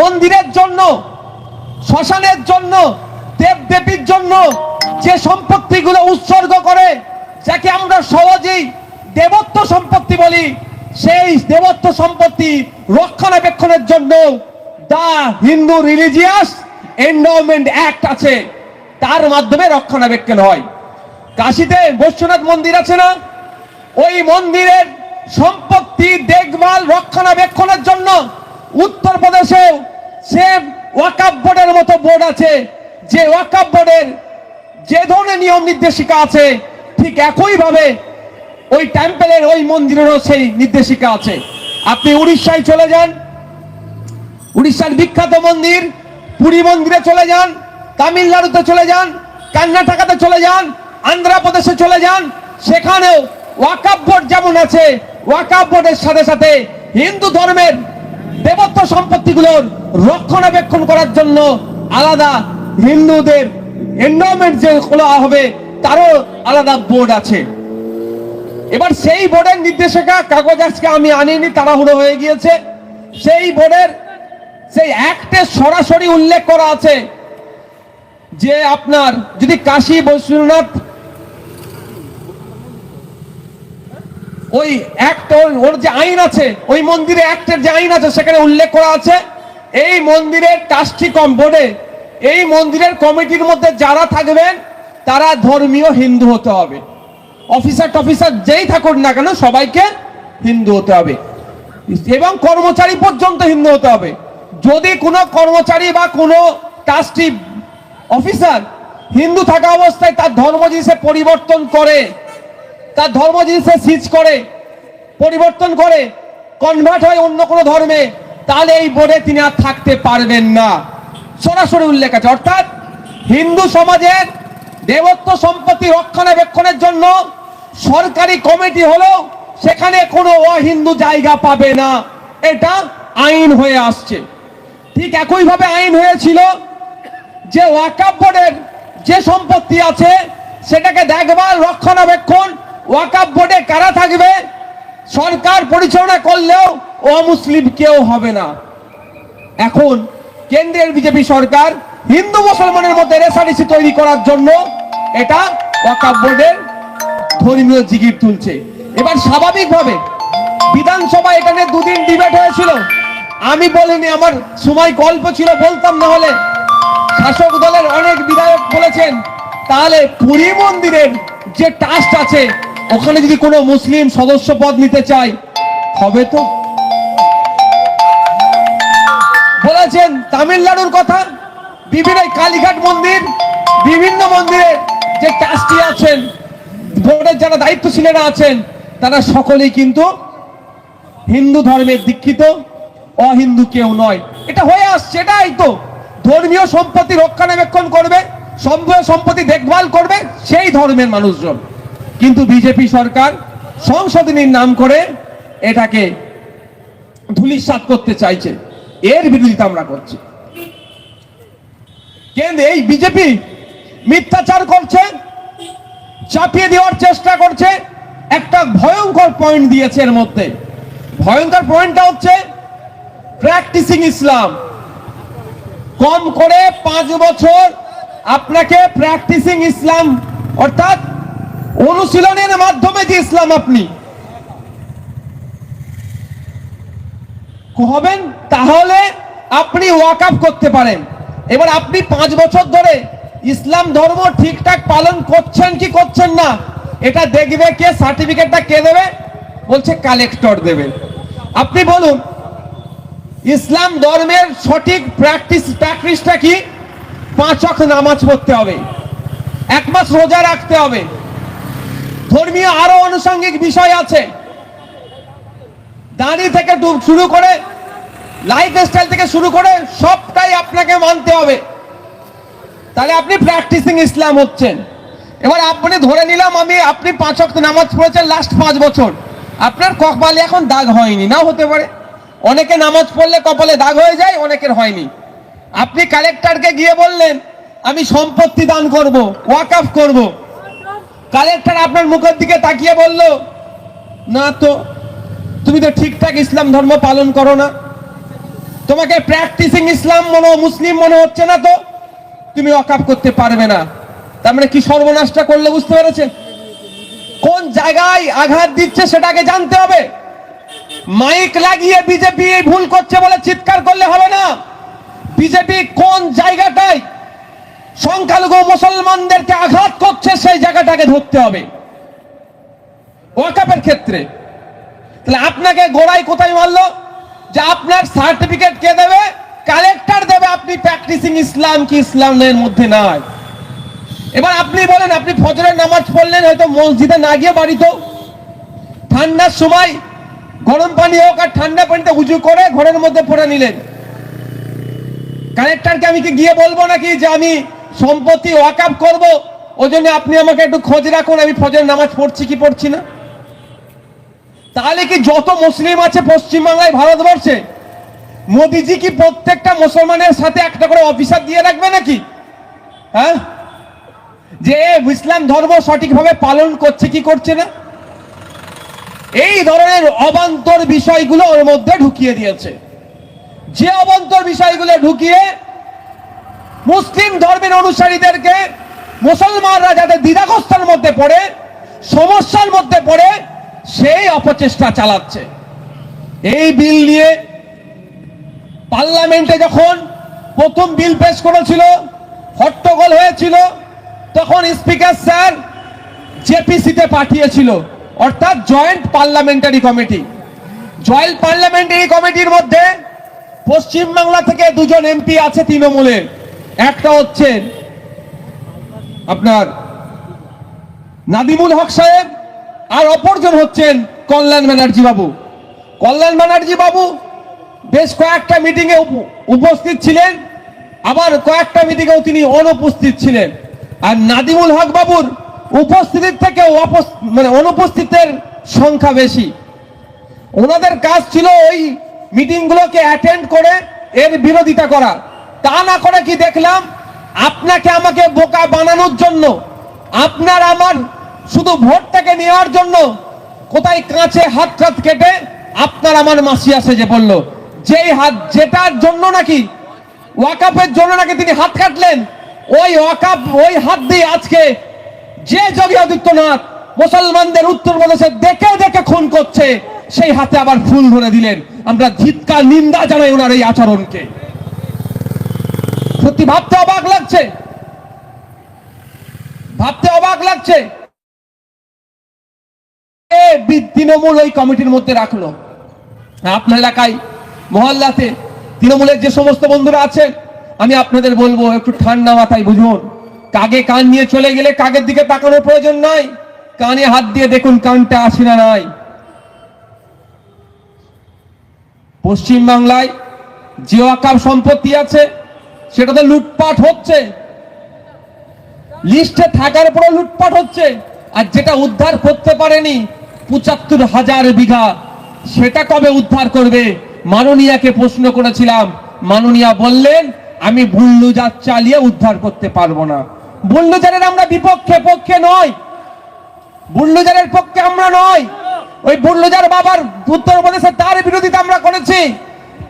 মন্দিরের জন্য, শ্মশানের জন্য, দেবদেবীর জন্য যে সম্পত্তিগুলো উৎসর্গ করে, যাকে আমরা সহজেই দেবত্ব সম্পত্তি বলি, সেই দেবত্ব সম্পত্তি রক্ষণাবেক্ষণের জন্য দা হিন্দু রিলিজিয়াস এন্ডোমেন্ট অ্যাক্ট আছে, তার মাধ্যমে রক্ষণাবেক্ষণ হয়। কাশীতে বৈশ্বনাথ মন্দির আছে না, ওই মন্দিরের সম্পত্তি দেখভাল রক্ষণাবেক্ষণের জন্য উত্তরপ্রদেশে সে ওয়াকফ বোর্ডের মতো বোর্ড আছে, যে ওয়াকফ বোর্ডের যে ধরনের নিয়ম নির্দেশিকা আছে, ঠিক একইভাবে ওই টেম্পলের ওই মন্দিরেরও সেই নির্দেশিকা আছে। আপনি উড়িষ্যায় চলে যান, উড়িষ্যার বিখ্যাত মন্দির পুরী মন্দিরে চলে যান, তামিলনাড়ুতে চলে যান, কর্ণাটকাতে চলে যান, আন্ধ্রপ্রদেশে চলে যান, সেখানেও ওয়াকফ বোর্ড যেমন আছে, ওয়াকফ বোর্ডের সাথে সাথে হিন্দু ধর্মের দেবত্ব সম্পত্তিগুলোর রক্ষণাবেক্ষণ করার জন্য আলাদা হিন্দুদের এন্ডোমেন্ট যে খোলা হবে তারও আলাদা বোর্ড আছে। এবার সেই বোর্ডের নির্দেশিকা কাগজ আজকে আমি আনিনি, তাড়াহুড়ো হয়ে গিয়েছে। সেই বোর্ডের সেই অ্যাক্টে সরাসরি উল্লেখ করা আছে যে আপনার যদি কাশী বৈশ্বনাথ ওই অ্যাক্ট, ওর যে আইন আছে, ওই মন্দিরে অ্যাক্টের যে আইন আছে সেখানে উল্লেখ করা আছে এই মন্দিরের ট্রাস্টি বোর্ডে, এই মন্দিরের কমিটির মধ্যে যারা থাকবেন তারা ধর্মীয় হিন্দু হতে হবে। অফিসার টফিসার যেই থাকুন না কেন সবাইকে হিন্দু হতে হবে, এবং কর্মচারী পর্যন্ত হিন্দু হতে হবে। যদি কোনো কর্মচারী বা কোনো ট্রাস্টি অফিসার হিন্দু থাকা অবস্থায় তার ধর্ম জিনিসে পরিবর্তন করে, তার ধর্ম জিনিসে সুইচ করে, পরিবর্তন করে, কনভার্ট হয় অন্য কোনো ধর্মে, তাহলে এই বোর্ডে তিনি আর থাকতে পারবেন না, সরাসরি উল্লেখ আছে। অর্থাৎ হিন্দু সমাজের দেবত্ব সম্পত্তি রক্ষণাবেক্ষণের জন্য সরকারি কমিটি হলো সেখানে কোনো অহিন্দু জায়গা পাবে না, এটা আইন হয়ে আসছে। ঠিক একইভাবে আইন হয়েছিল যে ওয়াকফ বোর্ডের যে সম্পত্তি আছে সেটাকে দেখভাল রক্ষণাবেক্ষণ ওয়াকফ বোর্ডে কারা থাকবে, সরকার পরিচালনা করলেও অমুসলিম কেউ হবে না। এখন কেন্দ্রের বিজেপি সরকার হিন্দু মুসলমানের মধ্যে রেষারেষি তৈরি করার জন্য এটা ওয়াকফ বোর্ডের ধর্মীয় জিগির তুলছে। এবার স্বাভাবিকভাবে বিধানসভা এখানে দুদিন ডিবেট হয়েছিল, আমি বলিনি, আমার সময় গল্প ছিল, বলতাম না হলে শাসক দলের অনেক বিধায়ক বলেছেন তাহলে পুরী মন্দিরের যে ট্রাস্ট আছে ওখানে যদি কোনো মুসলিম সদস্য পদ নিতে চায় হবে তো। বলেছেন তামিলনাড়ুর কথা, বিভিন্ন কালীঘাট মন্দির, বিভিন্ন মন্দিরের যে ট্রাস্টি আছেন, বোর্ডের যারা দায়িত্বশীলেরা আছেন, তারা সকলেই কিন্তু হিন্দু ধর্মের দীক্ষিত, অহিন্দু কেউ নয়। এটা হয়ে আসছে, এটাই তো ধর্মীয় সম্পত্তি রক্ষণাবেক্ষণ করবে, সম্পত্তি দেখভাল করবে সেই ধর্মের মানুষজন। কিন্তু বিজেপি সরকার সংশোধনীর নাম করে এটাকে ধূলিসাৎ করতে চাইছে, এর বিরোধিতা আমরা করছি। কিন্তু এই বিজেপি মিথ্যাচার করছে, চাপিয়ে দেওয়ার চেষ্টা করছে। একটা ভয়ঙ্কর পয়েন্ট দিয়েছে এর মধ্যে, ভয়ঙ্কর পয়েন্টটা হচ্ছে প্র্যাকটিসিং ইসলাম। কম করে 5 বছর আপনাকে প্র্যাকটিসিং ইসলাম অর্থাৎ অনুশীলনের মাধ্যমে যে ইসলাম আপনি হবেন তাহলে আপনি ওয়াকফ করতে পারেন। এবার আপনি 5 বছর ধরে ইসলাম ধর্ম ঠিকঠাক পালন করছেন কি করছেন না এটা দেখবে কে, সার্টিফিকেটটা কে দেবে? বলছে কালেক্টর দেবে। আপনি বলুন ইসলাম ধর্মের সঠিক প্র্যাকটিসটা কি? 5 ওয়াক্ত নামাজ পড়তে হবে, 1 মাস রোজা রাখতে হবে, ধর্মীয় আরো আনুষঙ্গিক বিষয় আছে, দাড়ি থেকে শুরু করে লাইফস্টাইল থেকে শুরু করে সবটাই আপনাকে মানতে হবে, তাহলে আপনি প্র্যাকটিসিং ইসলাম হচ্ছেন। এবার আপনি ধরে নিলাম আপনি 5 ওয়াক্ত নামাজ পড়েছেন লাস্ট 5 বছর, আপনার কপালে এখন দাগ হয়নি, নাও হতে পারে। অনেকে নামাজ পড়লে কপালে দাগ হয়ে যায়, অনেকের হয়নি। আপনি কালেক্টরকে গিয়ে বললেন আমি সম্পত্তি দান করব, ওয়াকফ করব। কালেক্টর আপনার মুখের দিকে তাকিয়ে বলল, না তো, তুমি তো ঠিকঠাক ইসলাম ধর্ম পালন করো না, তোমাকে প্র্যাকটিসিং ইসলাম মুসলিম মনে হচ্ছে না, তো তুমি ওয়াকফ করতে পারবে না। তার মানে কি সর্বনাশটা করলে, বুঝতে পেরেছেন? কোন জায়গায় আঘাত দিচ্ছে সেটাকে জানতে হবে। মাইক লাগিয়ে বিজেপি ভুল করছে বলে চিৎকার করলে হবে না। বিজেপি কোন জায়গাটায় সংখ্যালঘু মুসলমানদেরকে আঘাত করছে সেই জায়গাটাকে ধরতে হবে ওয়াকফের ক্ষেত্রে। তাহলে আপনাকে গোড়ায় কোথায় মারলো যে আপনার সার্টিফিকেট কে দেবে? কালেক্টর দেবে। আপনি প্র্যাকটিসিং ইসলাম কি ইসলামের মধ্যে নাই। এবার আপনি বলেন, আপনি ফজরের নামাজ পড়লেন হয়তো মসজিদে না গিয়ে বাড়িতেও, ঠান্ডার সময় গরম পানি হোক আর ঠান্ডা পানিতে উজু করে ঘরের মধ্যে পড়ে নিলেন। কালেক্টরকে আমি কি গিয়ে বলবো নাকি যে আমি সম্পত্তি ওয়াকফ করব, ওই জন্য আপনি আমাকে একটু খোঁজ রাখুন আমি ফজরের নামাজ পড়ছি কি পড়ছি না? তাহলে কি যত মুসলিম আছে পশ্চিমবাংলায়, ভারতবর্ষে, মোদিজি কি প্রত্যেকটা মুসলমানের সাথে একটা করে অফিসার দিয়ে রাখবে নাকি? হ্যাঁ, যে ইসলাম ধর্ম সঠিকভাবে পালন করছে কি করছে না? এই ধরনের অবান্তর বিষয়গুলো ওর মধ্যে ঢুকিয়ে দিয়েছে। যে অবান্তর বিষয়গুলো ঢুকিয়ে মুসলিম ধর্মের অনুসারীদেরকে, মুসলমানরা যাতে দ্বিধাগ্রস্তের মধ্যে পড়ে, সমস্যার মধ্যে পড়ে, সেই অপচেষ্টা চালাচ্ছে। এই বিল নিয়ে পার্লামেন্টে যখন প্রথম বিল পেশ করেছিল, হট্টগোল হয়েছিল, তখন স্পিকার স্যার জেপিসিতে পাঠিয়েছিল, অর্থাৎ joint parliamentary committee. Joint parliamentary কমিটির মধ্যে পশ্চিমবাংলা থেকে দুজন এমপি আছে তৃণমূলের, একটা হচ্ছেন আপনার নাদিমুল হক সাহেব, আর অপরজন হচ্ছেন কল্যাণ ব্যানার্জি বাবু। কল্যাণ ব্যানার্জি বাবু বেশ কয়েকটা মিটিংয়ে উপস্থিত ছিলেন, আবার কয়েকটা মিটিংয়েও তিনি অনুপস্থিত ছিলেন। আর নাদিমুল হক বাবুর উপস্থিতির থেকে অনুপস্থিতের সংখ্যা বেশি। ওনাদের কাজ ছিল ওই মিটিংগুলোকে অ্যাটেন্ড করে এর বিরোধিতা করা। তা না করে কি দেখলাম, আপনাকে আমাকে বোকা বানানোর জন্য, আপনার আমার শুধু ভোটটাকে নেওয়ার জন্য কোথায় কাঁচে হাত কেটে আপনার আমার মাসি আসে যে বলল, যেই হাত, যেটার জন্য নাকি ওয়াকফের জন্য নাকি তিনি হাত কাটলেন, ওই ওয়াকফ, ওই হাত দিয়ে আজকে যে যোগী আদিত্যনাথ মুসলমানদের উত্তরপ্রদেশে দেখে দেখে খুন করছে, সেই হাতে আবার ফুল ধরে দিলেন। আমরা ধিক্কার, নিন্দা জানাই ওনার এই আচরণকে। সত্যি ভাবতে অবাক লাগছে, ভাবতে অবাক লাগছে। তৃণমূল ওই কমিটির মধ্যে রাখলো। আপনার এলাকায় মহল্লাতে তৃণমূলের যে সমস্ত বন্ধুরা আছেন, আমি আপনাদের বলবো একটু ঠান্ডা মাথায় বুঝুন। কাগে কান নিয়ে চলে গেলে কাগের দিকে তাকানোর প্রয়োজন নাই, কানে হাত দিয়ে দেখুন কানটা আসে না নাই। পশ্চিম বাংলায় যে ওয়াকফ সম্পত্তি আছে সেটাতে লুটপাট হচ্ছে, লিস্টে থাকার পরও লুটপাট হচ্ছে। আর যেটা উদ্ধার করতে পারেনি ৭৫,০০০ বিঘা, সেটা কবে উদ্ধার করবে? মাননীয়াকে প্রশ্ন করেছিলাম, মাননীয়া বললেন আমি বুল্ডোজার চালিয়ে উদ্ধার করতে পারবো না। বুল্ডোজারের আমরা বিপক্ষে, পক্ষে নয়, বুল্ডোজারের পক্ষে আমরা নয়। ওই বুল্ডোজার বাবার উত্তরপ্রদেশে তার বিরোধিতা আমরা করেছি,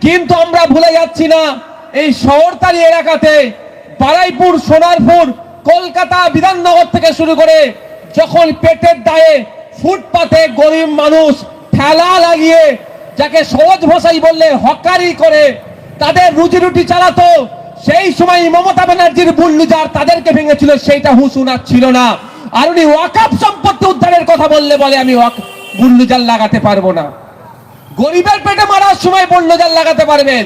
কিন্তু আমরা ভুলে যাচ্ছি না এই শহরতলি এলাকাতে, বারাইপুর, সোনারপুর, কলকাতা, বিধাননগর থেকে শুরু করে যখন পেটের দায়ে ফুটপাতে গরিব মানুষ ঠেলা লাগিয়ে, যাকে সহজ ভাষায় বললে হকারি করে তাদের রুজি রুটি চালাতো, সেই সময় মমতা ব্যানার্জির বুল্ডোজার তাদেরকে ভেঙেছিল, সেইটা হুঁশ উনার ছিল না। আর উনি ওয়াকফ সম্পত্তি উদ্ধারের কথা বললে বলে আমি বুল্ডোজার লাগাতে পারবো না। গরিবের পেটে মারার সময় বুল্ডোজার লাগাতে পারবেন।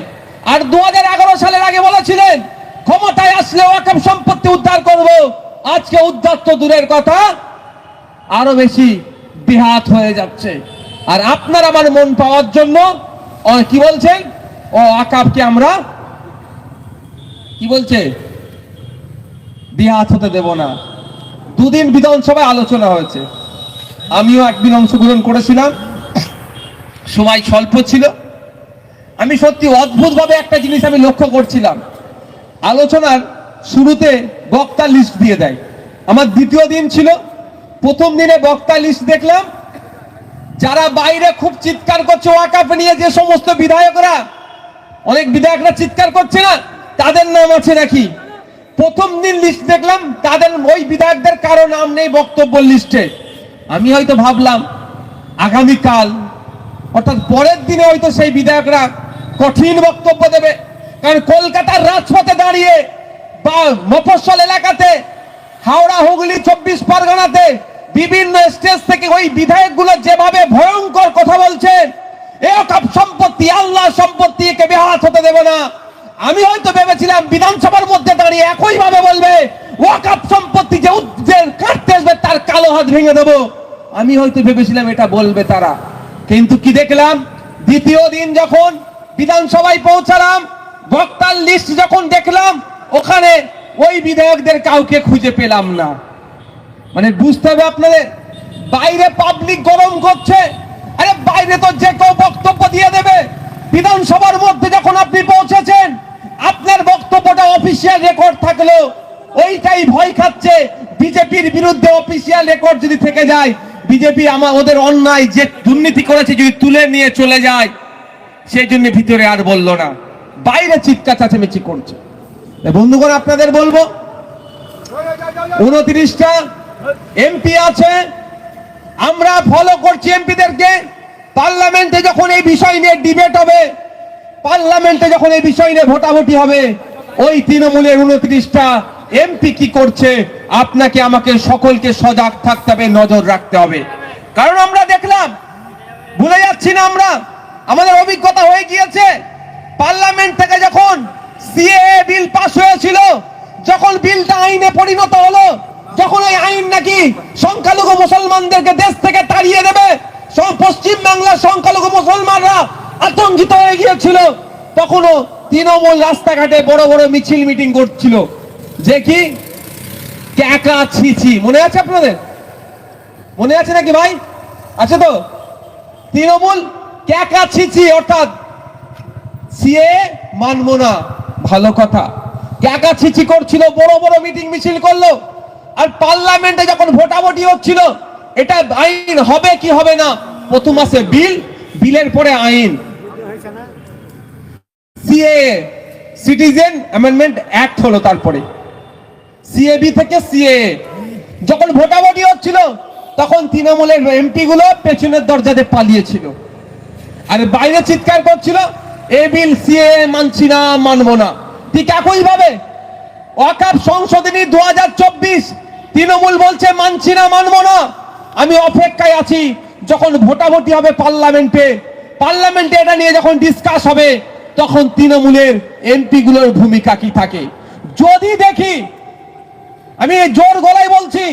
আর 2011 সালের আগে বলেছিলেন ক্ষমতায় আসলে ওয়াকফ সম্পত্তি উদ্ধার করব। আজকে উদ্ধার তো দূরের কথা, আরো বেশি বিহাত হয়ে যাচ্ছে। আর আপনার আমার মন পাওয়ার জন্য কি বলছেন, ও ওয়াকফকে আমরা কি বলছে, বিহাত হতে দেব না। দুদিন বিধানসভায় আলোচনা হয়েছে, আমিও একদিন অংশগ্রহণ করেছিলাম। সময় স্বল্প ছিল। আমি সত্যি অদ্ভুতভাবে একটা জিনিস আমি লক্ষ্য করছিলাম, আলোচনার শুরুতে বক্তা লিস্ট দিয়ে দেয়। আমার দ্বিতীয় দিন ছিল, প্রথম দিনে বক্তা লিস্ট দেখলাম, যারা বাইরে খুব চিৎকার করছে ওয়াকফ নিয়ে, যে সমস্ত বিধায়করা, অনেক বিধায়করা চিৎকার করছে না, তাদের নাম আছে নাকি? প্রথম দিন লিস্ট দেখলাম, তাদের ওই বিধায়কদের কারো নাম নেই বক্তব্য লিস্টে। আমি হয়তো ভাবলাম আগামীকাল অর্থাৎ পরের দিনে হয়তো সেই বিধায়করা কঠিন বক্তব্য দেবে, কারণ কলকাতার রাজপথে দাঁড়িয়ে বা মফস্বল এলাকাতে, হাওড়া, হুগলি, 24 পরগনাতে বিভিন্ন স্টেজ থেকে ওই বিধায়কগুলো যেভাবে ভয়ঙ্কর কথা বলছেন, ওয়াকফ সম্পত্তি আল্লাহ সম্পত্তি, একে বেহাত হতে দেব না। আমি হয়তো ভেবেছিলাম বিধানসভার মধ্যে দাঁড়িয়ে একই ভাবে বলবে ওয়াকফ সম্পত্তি যে উদ্যোগ কাটতে আসবে তার কালো হাত ভেঙে দেব। আমি হয়তো ভেবেছিলাম এটা বলবে তারা, কিন্তু কি দেখলাম, দ্বিতীয় দিন যখন বিধানসভায় পৌঁছালাম, বক্তার লিস্ট যখন দেখলাম, ওখানে ওই বিধায়কদের কাউকে খুঁজে পেলাম না। মানে বুঝতে হবে আপনাদের, বাইরে পাবলিক গরম করছে, আরে বাইরে তো যে কেউ বক্তব্য দিয়ে দেবে। বিধানসভার মধ্যে যখন আপনি পৌঁছেছেন, আপনার বক্তব্যটা অফিসিয়াল রেকর্ড থাকলো, ওইটাই ভয় খাচ্ছে বিজেপির বিরুদ্ধে অফিসিয়াল রেকর্ড যদি থেকে যায়, বিজেপি ওদের অন্যায় যে দুর্নীতি করেছে যদি তুলে নিয়ে চলে যায়, সেই জন্য ভিতরে আর বললো না, বাইরে চিৎকার চেঁচামেচি করছে। বন্ধুগণ, আপনাদের বলবো 29টা এমপি আছে, আমরা ফলো করছি এমপিদেরকে। পার্লামেন্টে যখন এই বিষয় নিয়ে ডিবেট হবে, পার্লামেন্টে যখন এই বিষয় নিয়ে ভোটাভুটি হবে, ওই তৃণমূলের 29টা এমপি কি করছে, আপনাকে আমাকে সকলকে সজাগ থাকতে হবে, নজর রাখতে হবে। কারণ আমরা দেখলাম, ভুলে যাচ্ছি না আমরা, আমাদের অভিজ্ঞতা হয়ে গিয়েছে, পার্লামেন্ট থেকে যখন সিএএ বিল পাস হয়েছিল, যখন বিলটা আইনে পরিণত হলো, যখন ওই আইন নাকি সংখ্যালঘু মুসলমানদেরকে দেশ থেকে তাড়িয়ে দেবে, পশ্চিম বাংলার সংখ্যালঘু মুসলমানরা আতঙ্কিত হয়ে গিয়েছিল, তখনও তৃণমূল রাস্তাঘাটে বড় বড় মিছিল মিটিং করছিল, যে কি ক্যাকা ছিছি, মনে আছে আপনাদের? মনে আছে নাকি ভাই? আছে তো? তৃণমূল ক্যাকা ছিছি, অর্থাৎ সিএ মানবো না, ভালো কথা, ক্যাকা ছিছি করছিল, বড় বড় মিটিং মিছিল করলো। আর পার্লামেন্টে যখন ভোটাভুটি হচ্ছিল, এটা আইন হবে কি হবে না, প্রথম মাসে বিল, বিলের পরে আইন, সিএএ সিটিজেন অ্যামেন্ডমেন্ট অ্যাক্ট হলো, তারপরে সিএবি থেকে সিএএ। যখন ভোটাভুটি হচ্ছিল, তখন তৃণমূলের এমপি গুলো পেছনের দরজাতে পালিয়েছিল, আর বাইরে চিৎকার করছিল এই বিল সিএএ মানছি না, মানবো না। ঠিক একই ভাবে ওয়াকফ সংশোধনী 2024 তৃণমূল বলছে মানছি না, মানবো না। আমি অপেক্ষায় আছি যখন ভোটাভুটি হবে পার্লামেন্টে, পার্লামেন্টে এটা নিয়ে যখন ডিসকাস হবে, তখন তৃণমূলের এমপি গুলোর ভূমিকা কি থাকে। যদি দেখি, আমি জোর গলায় বলছি,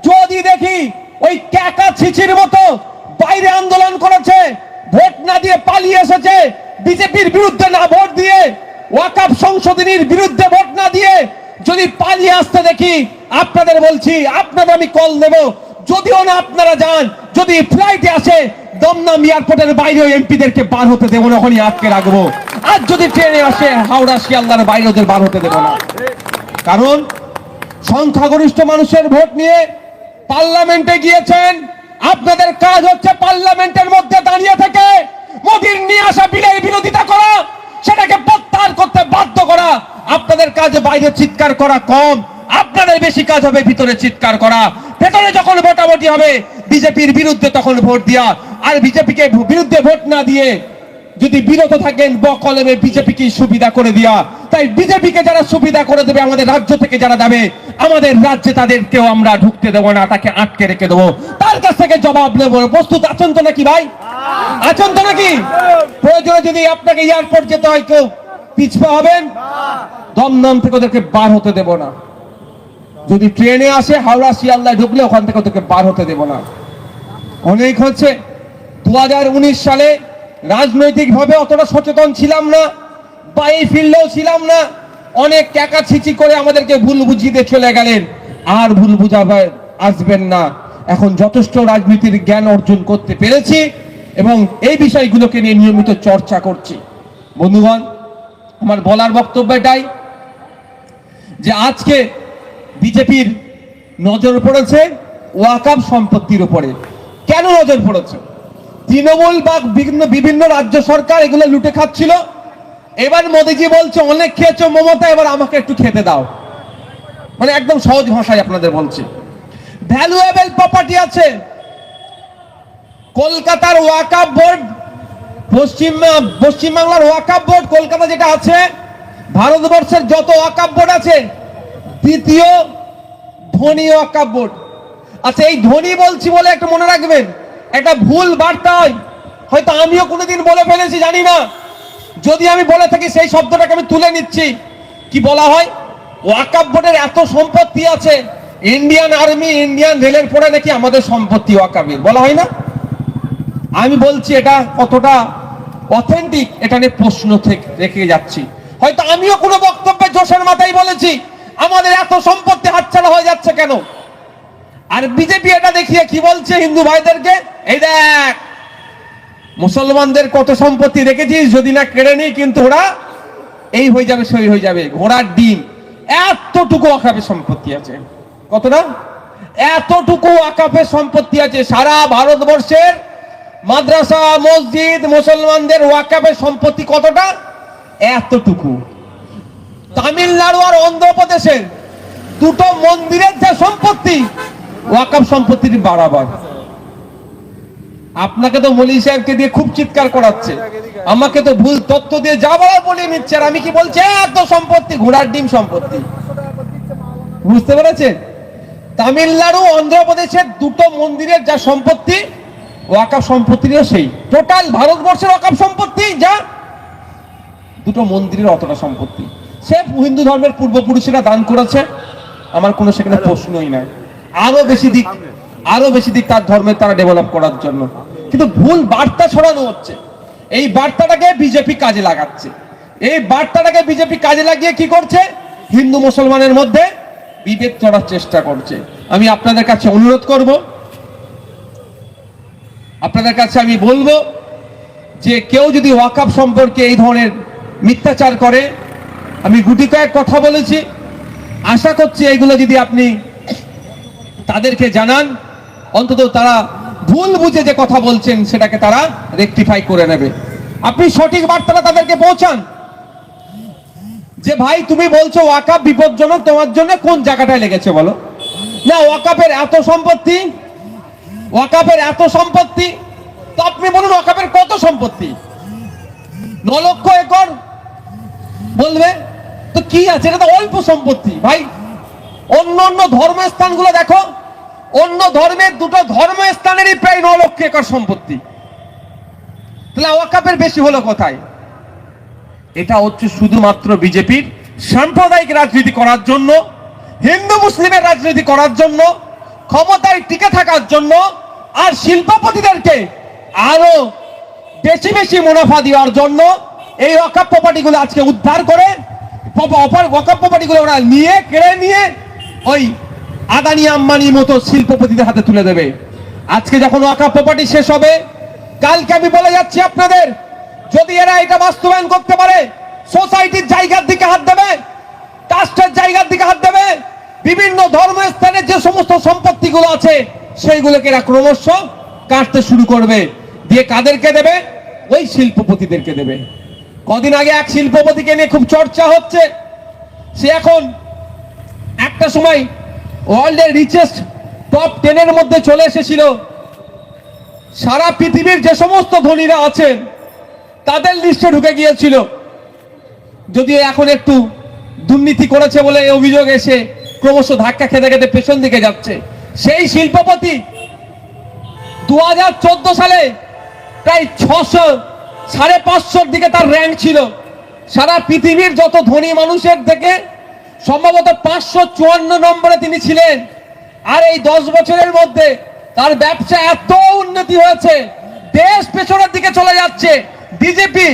যদি দেখি ওই ক্যাকা ছিচির মতো বাইরে আন্দোলন করেছে, ভোট না দিয়ে পালিয়ে এসেছে, বিজেপির বিরুদ্ধে না ভোট দিয়ে, ওয়াকফ সংশোধনীর বিরুদ্ধে ভোট না দিয়ে যদি পালিয়ে আসতে দেখি, আপনাদের বলছি, আপনাদের আমি কল দেব, যদিও না আপনারা যান, যদি ফ্লাইটে আসে, দমদম এয়ারপোর্টের বাইরে এমপিদেরকে বার হতে দেবো না, ওখানে আটকে রাখবো। আর যদি ট্রেনে আসে হাওড়া শিয়ালদার বাইরে, ওদের বার হতে দেবো না। কারণ সংখ্যাগরিষ্ঠ মানুষের ভোট নিয়ে পার্লামেন্টে গিয়েছেন, আপনাদের কাজ হচ্ছে পার্লামেন্টের মধ্যে দাঁড়িয়ে থেকে মোদির নিয়ে আসা বিলের বিরোধিতা করা, সেটাকে প্রত্যাহার করতে বাধ্য করা। আপনাদের কাজ বাইরে চিৎকার করা কম, আপনাদের বেশি কাজ হবে ভিতরে চিৎকার করা। ভেতরে যখন ভোটাভুটি হবে বিজেপির বিরুদ্ধে, তখন ভোট দেওয়া। আর বিজেপিকে বিরুদ্ধে ভোট না দিয়ে যদি বিরত থাকেন, বকলমে বিজেপিকে সুবিধা করে দেওয়া। তাই বিজেপিকে যারা সুবিধা করে দেবে, আমাদের রাজ্য থেকে যারা যাবে, আমাদের রাজ্যে তাদেরকেও আমরা ঢুকতে দেবো না, তাকে আটকে রেখে দেবো, তার কাছ থেকে জবাব নেব। প্রস্তুত আছেন তো নাকি ভাই? আছেন তো নাকি? প্রয়োজনে যদি আপনাকে এয়ারপোর্ট যেতে হয়, কেউ পিছপা হবেন, দমদম থেকে ওদেরকে বার হতে দেব না। যদি ট্রেনে আসে হাওড়া শিয়ালদায় ঢুকলে, ওখান থেকে ওদেরকে বার হতে দেব না। অনেক হচ্ছে, 2019 সালে রাজনৈতিক ভাবে অতটা সচেতন ছিলাম না, বা এই ফিল্ডেও ছিলাম না, অনেক ক্যাকা ছিচি করে আমাদেরকে ভুল বুঝিয়ে চলে গেলেন। আর ভুল বুঝাবে আসবেন না, এখন যথেষ্ট রাজনীতির জ্ঞান অর্জন করতে পেরেছি, এবং এই বিষয়গুলোকে নিয়ে নিয়মিত চর্চা করছি। বন্ধুগণ, আমার বলার বক্তব্য এটাই যে আজকে বিজেপির নজর পড়েছে ওয়াকফ সম্পত্তির উপরে। কেন নজর পড়েছে? তৃণমূল বা বিভিন্ন রাজ্য সরকার এগুলো লুটে খাচ্ছিল। এবার মোদিজি বলছে অনেক খেয়েছো মমতা, এবার আমাকে একটু খেতে দাও। মানে একদম সহজ ভাষায় আপনাদের বলছি, ভ্যালুয়েবল প্রপার্টি আছে কলকাতার ওয়াকফ বোর্ড, পশ্চিমবাংলার ওয়াকফ বোর্ড কলকাতা যেটা আছে, ভারতবর্ষের যত ওয়াকফ বোর্ড আছে দ্বিতীয় ধনী ওয়াকফ বোর্ড। আচ্ছা, এই ধনী বলছি বলে একটা মনে রাখবেন, একটা ভুল বার্তা হয়, হয়তো আমিও কোনোদিন বলে ফেলেছি জানি না, যদি আমি বলে থাকি সেই শব্দটাকে আমি তুলে নিচ্ছি। কি বলা হয়? ওয়াকফ বোর্ডের এত সম্পত্তি আছে, ইন্ডিয়ান আর্মি ইন্ডিয়ান রেলের পরে নাকি আমাদের সম্পত্তি ওয়াকফের, বলা হয় না? আমি বলছি এটা কতটা অথেন্টিক এটা নিয়ে প্রশ্ন রেখে যাচ্ছি। হয়তো আমিও কোনো বক্তব্যে জোশের মাথায় বলেছি আমাদের এত সম্পত্তি হাতছাড়া হয়ে যাচ্ছে কেন। আর বিজেপি এটা দেখিয়ে কি বলছে হিন্দু ভাইদেরকে, এই দেখ মুসলমানদের কত সম্পত্তি রেখেছিস, যদি না কেড়ে নিই কিন্তু ওরা এই হয়ে যাবে সই হয়ে যাবে, ঘোড়ার ডিম। এতটুকু ওয়াকফের সম্পত্তি আছে। কতটা? এতটুকু ওয়াকফের সম্পত্তি আছে। সারা ভারতবর্ষের মাদ্রাসা মসজিদ মুসলমানদের ওয়াকফের সম্পত্তি কতটা? এতটুকু। তামিলনাড়ু আর অন্ধ্রপ্রদেশের দুটো মন্দিরের যে সম্পত্তি ওয়াকফ সম্পত্তির বাড়াবার। আপনাকে তো মৌলী সাহেবকে দিয়ে খুব চিৎকার করাচ্ছে, আমাকে তো ভুল তথ্য দিয়ে যা বলার বলে নিচ্ছে। আর আমি কি বলছি? এত সম্পত্তি, ঘোড়ার ডিম সম্পত্তি। বুঝতে পেরেছেন? তামিলনাড়ু অন্ধ্রপ্রদেশের দুটো মন্দিরের যা সম্পত্তি ওয়াকফ সম্পত্তিরও সেই টোটাল ভারতবর্ষের ওয়াকফ সম্পত্তি যা দুটো মন্দিরের অতটা সম্পত্তি। সে হিন্দু ধর্মের পূর্বপুরুষেরা দান করেছে, আমার কোনো সেখানে প্রশ্নই নাই। আরো বেশি দিক তার ধর্মের তারা ডেভেলপ করার জন্য, কিন্তু ভুল বার্তা ছড়ানো হচ্ছে। এই বার্তাটাকে বিজেপি কাজে লাগাচ্ছে। এই বার্তাটাকে বিজেপি কাজে লাগিয়ে কি করছে? হিন্দু মুসলমানের মধ্যে বিভেদ করার চেষ্টা করছে। আমি আপনাদের কাছে অনুরোধ করব, আপনাদের কাছে আমি বলবো যে কেউ যদি ওয়াকফ সম্পর্কে এই ধরনের মিথ্যাচার করে, আমি গুটি কয়েক কথা বলেছি, আশা করছি এইগুলো যদি আপনি তাদেরকে জানান, অন্তত তারা ভুল বুঝে যে কথা বলছেন সেটাকে তারা রেকটিফাই করে নেবে। আপনি সঠিক বার্তাটা তাদেরকে পৌঁছান যে ভাই তুমি বলছো ওয়াকফ বিপজ্জনক, তোমার জন্য কোন জায়গাটায় লেগেছে বলো না? ওয়াকফের এত সম্পত্তি, ওয়াকফের এত সম্পত্তি, তো আপনি বলুন ওয়াকফের কত সম্পত্তি? 9 লক্ষ একর বলবে তো কি আছে? এটা তো অল্প সম্পত্তি ভাই। অন্য ধর্মস্থানগুলো দেখো, অন্য ধর্মের দুটো ধর্মস্থানেরই প্রায় 9 লক্ষ একর সম্পত্তি, তাহলে ওয়াকফের বেশি হলো কোথায়? এটা হচ্ছে শুধুমাত্র বিজেপির সাম্প্রদায়িক রাজনীতি করার জন্য, হিন্দু মুসলিমের রাজনীতি করার জন্য, ক্ষমতায় টিকে থাকার জন্য, আর শিল্পপতিদেরকে আরো বেশি মুনাফা দেওয়ার জন্য এই ওয়াকফ প্রপার্টিগুলো আজকে উদ্ধার করে ওয়াকফ প্রপার্টিগুলো ওরা নিয়ে কেড়ে নিয়ে ওই আদানি আম্বানির মতো শিল্পপতিদের হাতে তুলে দেবে। আজকে যখন ওয়াকফ প্রপার্টি শেষ হবে, কালকে আমি বলে যাচ্ছি আপনাদের, যদি এরা এটা বাস্তবায়ন করতে পারে, সোসাইটির জায়গার দিকে হাত দেবে, ট্রাস্টের জায়গার দিকে হাত দেবে, বিভিন্ন ধর্মস্থানের যে সমস্ত সম্পত্তিগুলো আছে সেইগুলোকে এরা ক্রমশ কাটতে শুরু করবে। দিয়ে কাদেরকে দেবে? ওই শিল্পপতিদেরকে দেবে। কদিন আগে এক শিল্পপতিকে নিয়ে খুব চর্চা হচ্ছে, সে এখন একটা সময় ওয়ার্ল্ডের রিচেস্ট টপ 10 মধ্যে চলে এসেছিল। সারা পৃথিবীর যে সমস্ত ধনীরা আছেন তাদের লিস্টে ঢুকে গিয়েছিল, যদিও এখন একটু দুর্নীতি করেছে বলে এই অভিযোগ এসে ক্রমশ ধাক্কা খেতে খেতে পেছন দিকে যাচ্ছে। সেই শিল্পপতি 2014 সালে প্রায় 550 দিকে তার র্যাঙ্ক ছিল। সারা পৃথিবীর যত ধনী মানুষের থেকে সম্ভবত 554 নম্বরে তিনি ছিলেন। আর এই 10 বছরের মধ্যে তার ব্যবসা এত উন্নতি হয়েছে, দেশ পেছনের দিকে চলে যাচ্ছে। জিডিপি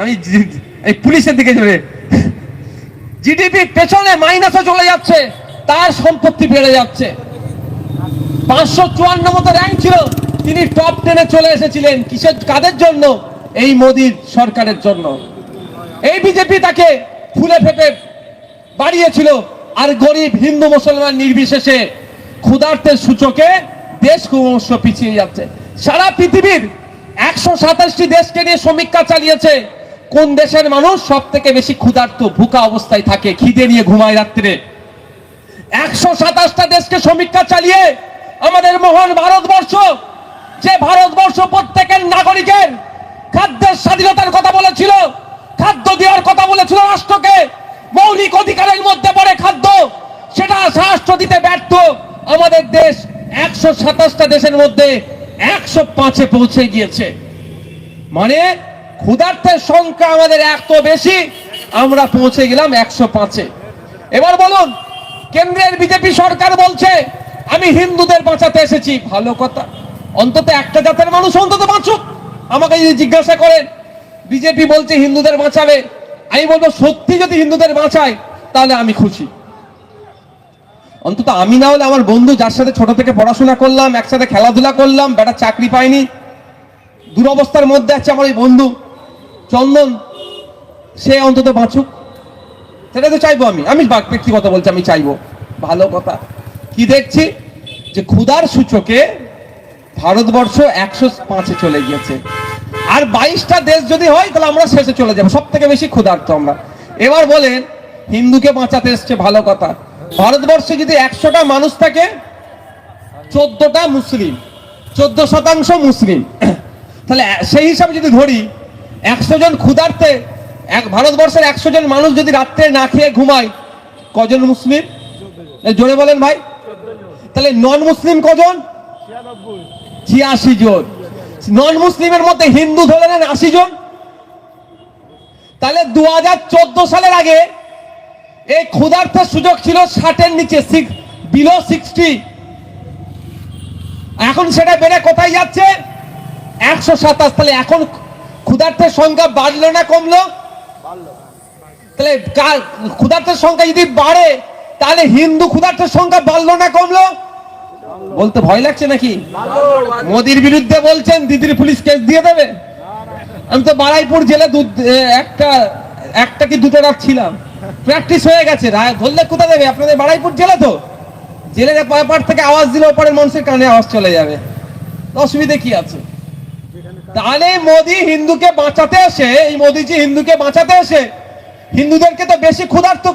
আমি পুলিশের দিকে চলে, জিডিপি পেছনে মাইনাসে চলে যাচ্ছে, তার সম্পত্তি বেড়ে যাচ্ছে। 554 মতো র্যাঙ্ক ছিল, তিনি টপ 10-এ চলে এসেছিলেন। কিসের, কাদের জন্য? এই মোদির সরকারের জন্য। এই বিজেপি তাকে ফুলে ফেপে বাড়িয়েছিল, আর গরিব হিন্দু মুসলমান নির্বিশেষে ক্ষুধার্তের সূচকে দেশ ক্রমশ পিছিয়ে যাচ্ছে। সারা পৃথিবীর 127টি দেশকে নিয়ে সমীক্ষা চালিয়েছে, কোন দেশের মানুষ সব থেকে বেশি ক্ষুধার্ত, ভুকা অবস্থায় থাকে, খিদে নিয়ে ঘুমায় রাত্রে। 127টা দেশকে সমীক্ষা চালিয়ে আমাদের মহান ভারতবর্ষ, যে ভারতবর্ষ প্রত্যেকের নাগরিকের খাদ্যের স্বাধীনতার কথা বলেছিল, খাদ্য দেওয়ার কথা বলেছিল রাষ্ট্রকে, মৌলিক অধিকারের মধ্যে পড়ে খাদ্য, সেটা রাষ্ট্র দিতে ব্যর্থ আমাদের দেশ 127টা দেশের মধ্যে 105-এ পৌঁছে গিয়েছে। মানে ক্ষুধার্তের সংখ্যা আমাদের এত বেশি, আমরা পৌঁছে গেলাম 105-এ। এবার বলুন, কেন্দ্রের বিজেপি সরকার বলছে আমি হিন্দুদের বাঁচাতে এসেছি। ভালো কথা, অন্তত একটা জাতের মানুষ অন্তত বাঁচুক। আমাকে যদি জিজ্ঞাসা করেন, বিজেপি বলছে হিন্দুদের বাঁচাবে, আমি বলবো সত্যি যদি হিন্দুদের বাঁচায় তাহলে আমি খুশি। অন্তত আমি না হলে আমার বন্ধু, যার সাথে ছোট থেকে পড়াশোনা করলাম, একসাথে খেলাধুলা করলাম, বেটা চাকরি পায়নি, দুরবস্থার মধ্যে আছে আমার এই বন্ধু চন্দন, সে অন্তত বাঁচুক, সেটা তো চাইবো। আমি ব্যক্তিগত বলছি, আমি চাইবো। ভালো কথা, কি দেখছি যে ক্ষুধার সূচকে ভারতবর্ষ 105-এ চলে গিয়েছে, আর 22টা দেশ যদি হয় তাহলে আমরা শেষে চলে যাবো, সব থেকে বেশি ক্ষুধার্ত আমরা। এবার বলেন, হিন্দুকে বাঁচাতে এসছে, ভালো কথা। ভারতবর্ষে যদি 100টা মানুষ থাকে, 14টা মুসলিম, 14% মুসলিম, তাহলে সেই হিসাবে যদি ধরি 100 জন ক্ষুধার্তে, ভারতবর্ষের 100 জন মানুষ যদি রাত্রে না খেয়ে ঘুমায়, কজন মুসলিম? জোরে বলেন ভাই। তাহলে নন মুসলিম কজন? 86 জন। নন মুসলিমের মধ্যে হিন্দু ধরে নেন 80 জন। তাহলে 2014 সালের আগে এই ক্ষুধার্তের সুযোগ ছিল 60-এর নিচে, বিলো 60। এখন সেটা বেড়ে কোথায় যাচ্ছে? 127। তাহলে এখন ক্ষুধার্তের সংখ্যা বাড়লো না কমলো? তাহলে ক্ষুধার্তের সংখ্যা যদি বাড়ে, তাহলে হিন্দু ক্ষুধার্তের সংখ্যা বাড়লো না কমলো? বলতে ভয় লাগছে নাকি? মোদির বিরুদ্ধে বলছেন দিদির পুলিশ কেস দিয়ে দেবে। আমি তো বারাইপুর জেলে একটা কি দুটো রাত ছিলাম, প্র্যাকটিস হয়ে গেছে। ধরলে কোথায় দেবে? আপনাদের বারাইপুর জেলে, তো জেলের ব্যাপার থেকে আওয়াজ দিলে ওপরের মানুষের কানে আওয়াজ চলে যাবে, অসুবিধে কি আছে? তাহলে মোদি হিন্দুকে বাঁচাতে এসে, এই মোদিজি হিন্দুকে বাঁচাতে এসে হিন্দুদেরকে তো বেশি ক্ষুধার্ত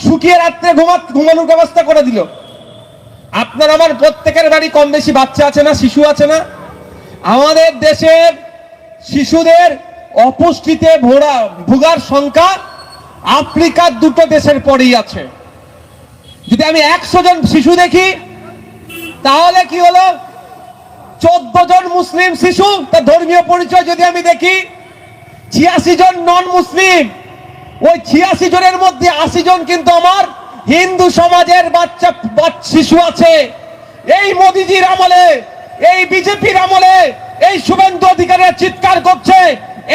শুকিয়ে রাত্রে ঘুমানোর ব্যবস্থা করে দিল। আপনার আমার প্রত্যেকের বাড়ি কম বেশি বাচ্চা আছে না, শিশু আছে না? আমাদের দেশের শিশুদের অপুষ্টিতে ভোগার সংখ্যা আফ্রিকার 2টো দেশের পরেই আছে। যদি আমি 100 জন শিশু দেখি, তাহলে কি হলো? 14 জন মুসলিম শিশু, তার ধর্মীয় পরিচয় যদি আমি দেখি, 86 জন নন মুসলিম। ওই 86 জনের মধ্যে 80 জন কিন্তু আমার হিন্দু সমাজের বাচ্চা শিশু আছে। এই মোদিজির আমলে, এই বিজেপির আমলে, এই শুভেন্দু অধিকারীরা চিৎকার করছে।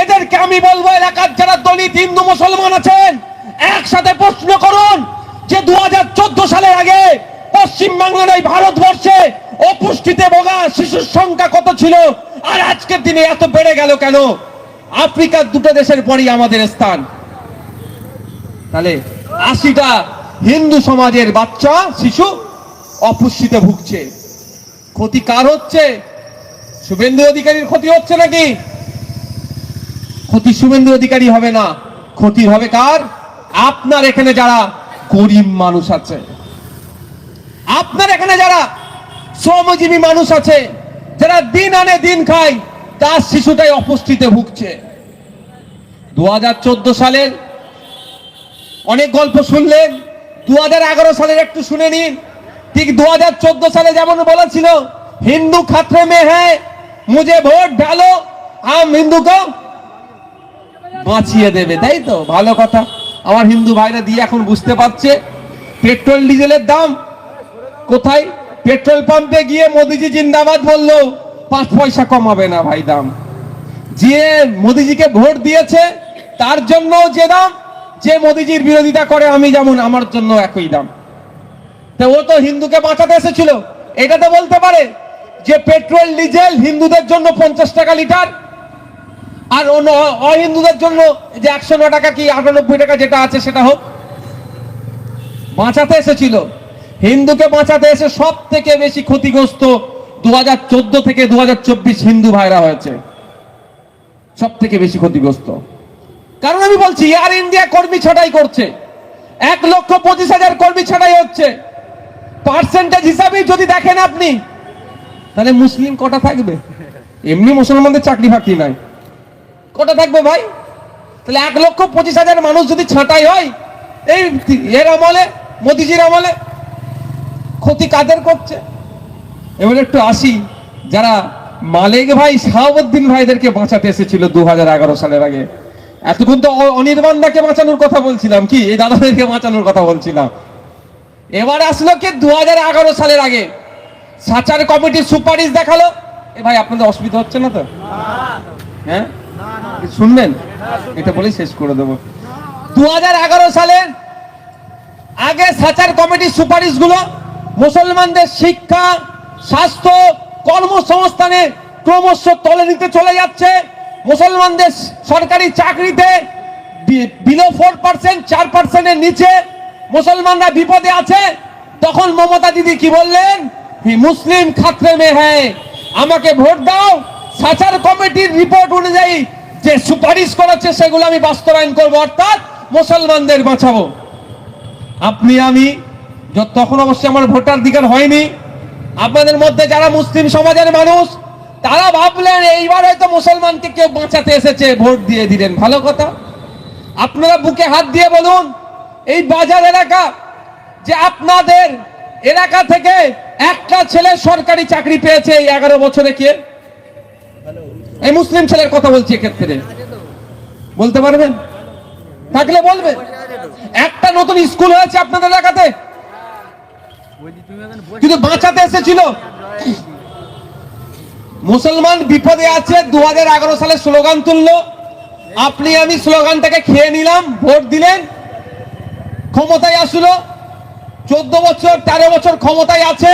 এদেরকে আমি বলবো, এলাকার যারা দলিত হিন্দু মুসলমান আছেন, একসাথে প্রশ্ন করুন যে 2014 সালের আগে পশ্চিমবাংলার এই ভারতবর্ষে অপুষ্টিতে ভোগা শিশুর সংখ্যা কত ছিল, আর আজকের দিনে এত বেড়ে গেল কেন? আফ্রিকার 2টো দেশের পরই আমাদের স্থান। তাহলে 80টা হিন্দু সমাজের বাচ্চা শিশু অপুষ্টিতে ভুগছে। ক্ষতি কার হচ্ছে? শুভেন্দু অধিকারীর ক্ষতি হচ্ছে নাকি? ক্ষতি শুভেন্দু অধিকারী হবে না, ক্ষতি হবে কার? আপনার এখানে যারা গরিব মানুষ আছে, আপনার এখানে যারা শ্রমজীবী মানুষ আছে, যারা দিন আনে দিন খায়, তার শিশুটাই অপুষ্টিতে ভুগছে। 2014 সালের অনেক গল্প শুনলেন, 2011 সালের একটু শুনে নিন। ঠিক 2014 সালে যেমন বলেছিল, হিন্দু খাতরে মে হ্যায়, মুঝে ভোট ডালো, হাম হিন্দুকে বাঁচিয়ে দেবে, তাই তো? ভালো কথা। আমার হিন্দু ভাইরা দিয়ে এখন বুঝতে পারছে পেট্রোল ডিজেলের দাম কোথায়। পেট্রোল পাম্পে গিয়ে মোদিজি জিন্দাবাদ বললো, 5 পয়সা কমাবে না ভাই দাম। যে মোদিজিকে ভোট দিয়েছে তার জন্য যে দাম, যে মোদিজির বিরোধিতা করে, আমি যেমন, আমার জন্য একই দাম। তো ও তো হিন্দুকে বাঁচাতে এসেছিল, এটাতে বলতে পারে যে পেট্রোল ডিজেল হিন্দুদের জন্য 50 টাকা লিটার, আর অহিন্দুদের জন্য যে 109 টাকা কি 98 টাকা যেটা আছে সেটা হোক। বাঁচাতে এসেছিল, হিন্দুকে বাঁচাতে এসে সব থেকে বেশি ক্ষতিগ্রস্ত 2014 থেকে 2024 হিন্দু ভাইরা হয়েছে, সব থেকে বেশি ক্ষতিগ্রস্ত। কারণ আমি বলছি এয়ার ইন্ডিয়া কর্মী ছাঁটাই করছে, 1,25,000 কর্মী ছাঁটাই হচ্ছে। পার্সেন্টেজ হিসাবে যদি দেখেন আপনি, তাহলে মুসলিম কটা থাকবে? এমনি মুসলমানদের চাকরি ফাকরি নাই, কটা থাকবে ভাই? তাহলে 1,25,000 মানুষ যদি ছাঁটাই হয় এই এর আমলে, মোদিজির আমলে, ক্ষতি কাদের করছে? এবার একটু আসি যারা মালিক ভাই শাহাবুদ্দিন ভাইদেরকে বাঁচাতে এসেছিল 2011 সালের আগে। এতক্ষণ তো অনির্বাণদাকে বাঁচানোর কথা বলছিলাম, কি এই দাদাদেরকে বাঁচানোর কথা বলছিলাম। এবার আসলো কি 2011 সালের আগে সাচার কমিটির সুপারিশ দেখালো। এ ভাই আপনাদের অসুবিধা হচ্ছে না তো? হ্যাঁ শুনবেন, এটা বলেই শেষ করে দেবো। 2011 সালের আগে সাচার কমিটির সুপারিশগুলো মুসলমানদের শিক্ষা, স্বাস্থ্য, কর্মসংস্থানে ক্রমশ তলে চলে যাচ্ছে। মুসলমানদের সরকারি চাকরিতে বিলো 4%, 4%-এর নিচে মুসলমানরা বিপদে আছে। তখন মমতা দিদি কি বললেন? মুসলিম খাতরে মে হ্যায়, আমাকে ভোট দাও, সাচার কমিটির রিপোর্ট অনুযায়ী যে সুপারিশ করেছে সেগুলো আমি বাস্তবায়ন করবো, অর্থাৎ মুসলমানদের বাঁচাবো। আপনি আমি তখন অবশ্যই আমার ভোটাধিকার হয়নি, আপনাদের মধ্যে যারা মুসলিম সমাজের মানুষ তারা ভাবলেন এইবার হয়তো মুসলমানকে কেউ বাঁচাতে এসেছে, ভোট দিয়ে দিলেন, ভালো কথা। আপনারা বুকে হাত দিয়ে বলুন, এই বাজার এলাকা যে আপনাদের এলাকা থেকে একটা ছেলে সরকারি চাকরি পেয়েছে এই 11 বছরে, কে? এই মুসলিম ছেলের কথা বলছি এক্ষেত্রে, বলতে পারবেন? থাকলে বলবেন। একটা নতুন স্কুল হয়েছে আপনাদের এলাকাতে, কিন্তু বাঁচাতে এসেছিল। মুসলমান বিপদে আছে 2011 সালে স্লোগান তুললো, আপনি আমি স্লোগানটাকে খেয়ে নিলাম, ভোট দিলেন, ক্ষমতায় আসলো। 14 বছর 13 বছর ক্ষমতায় আছে।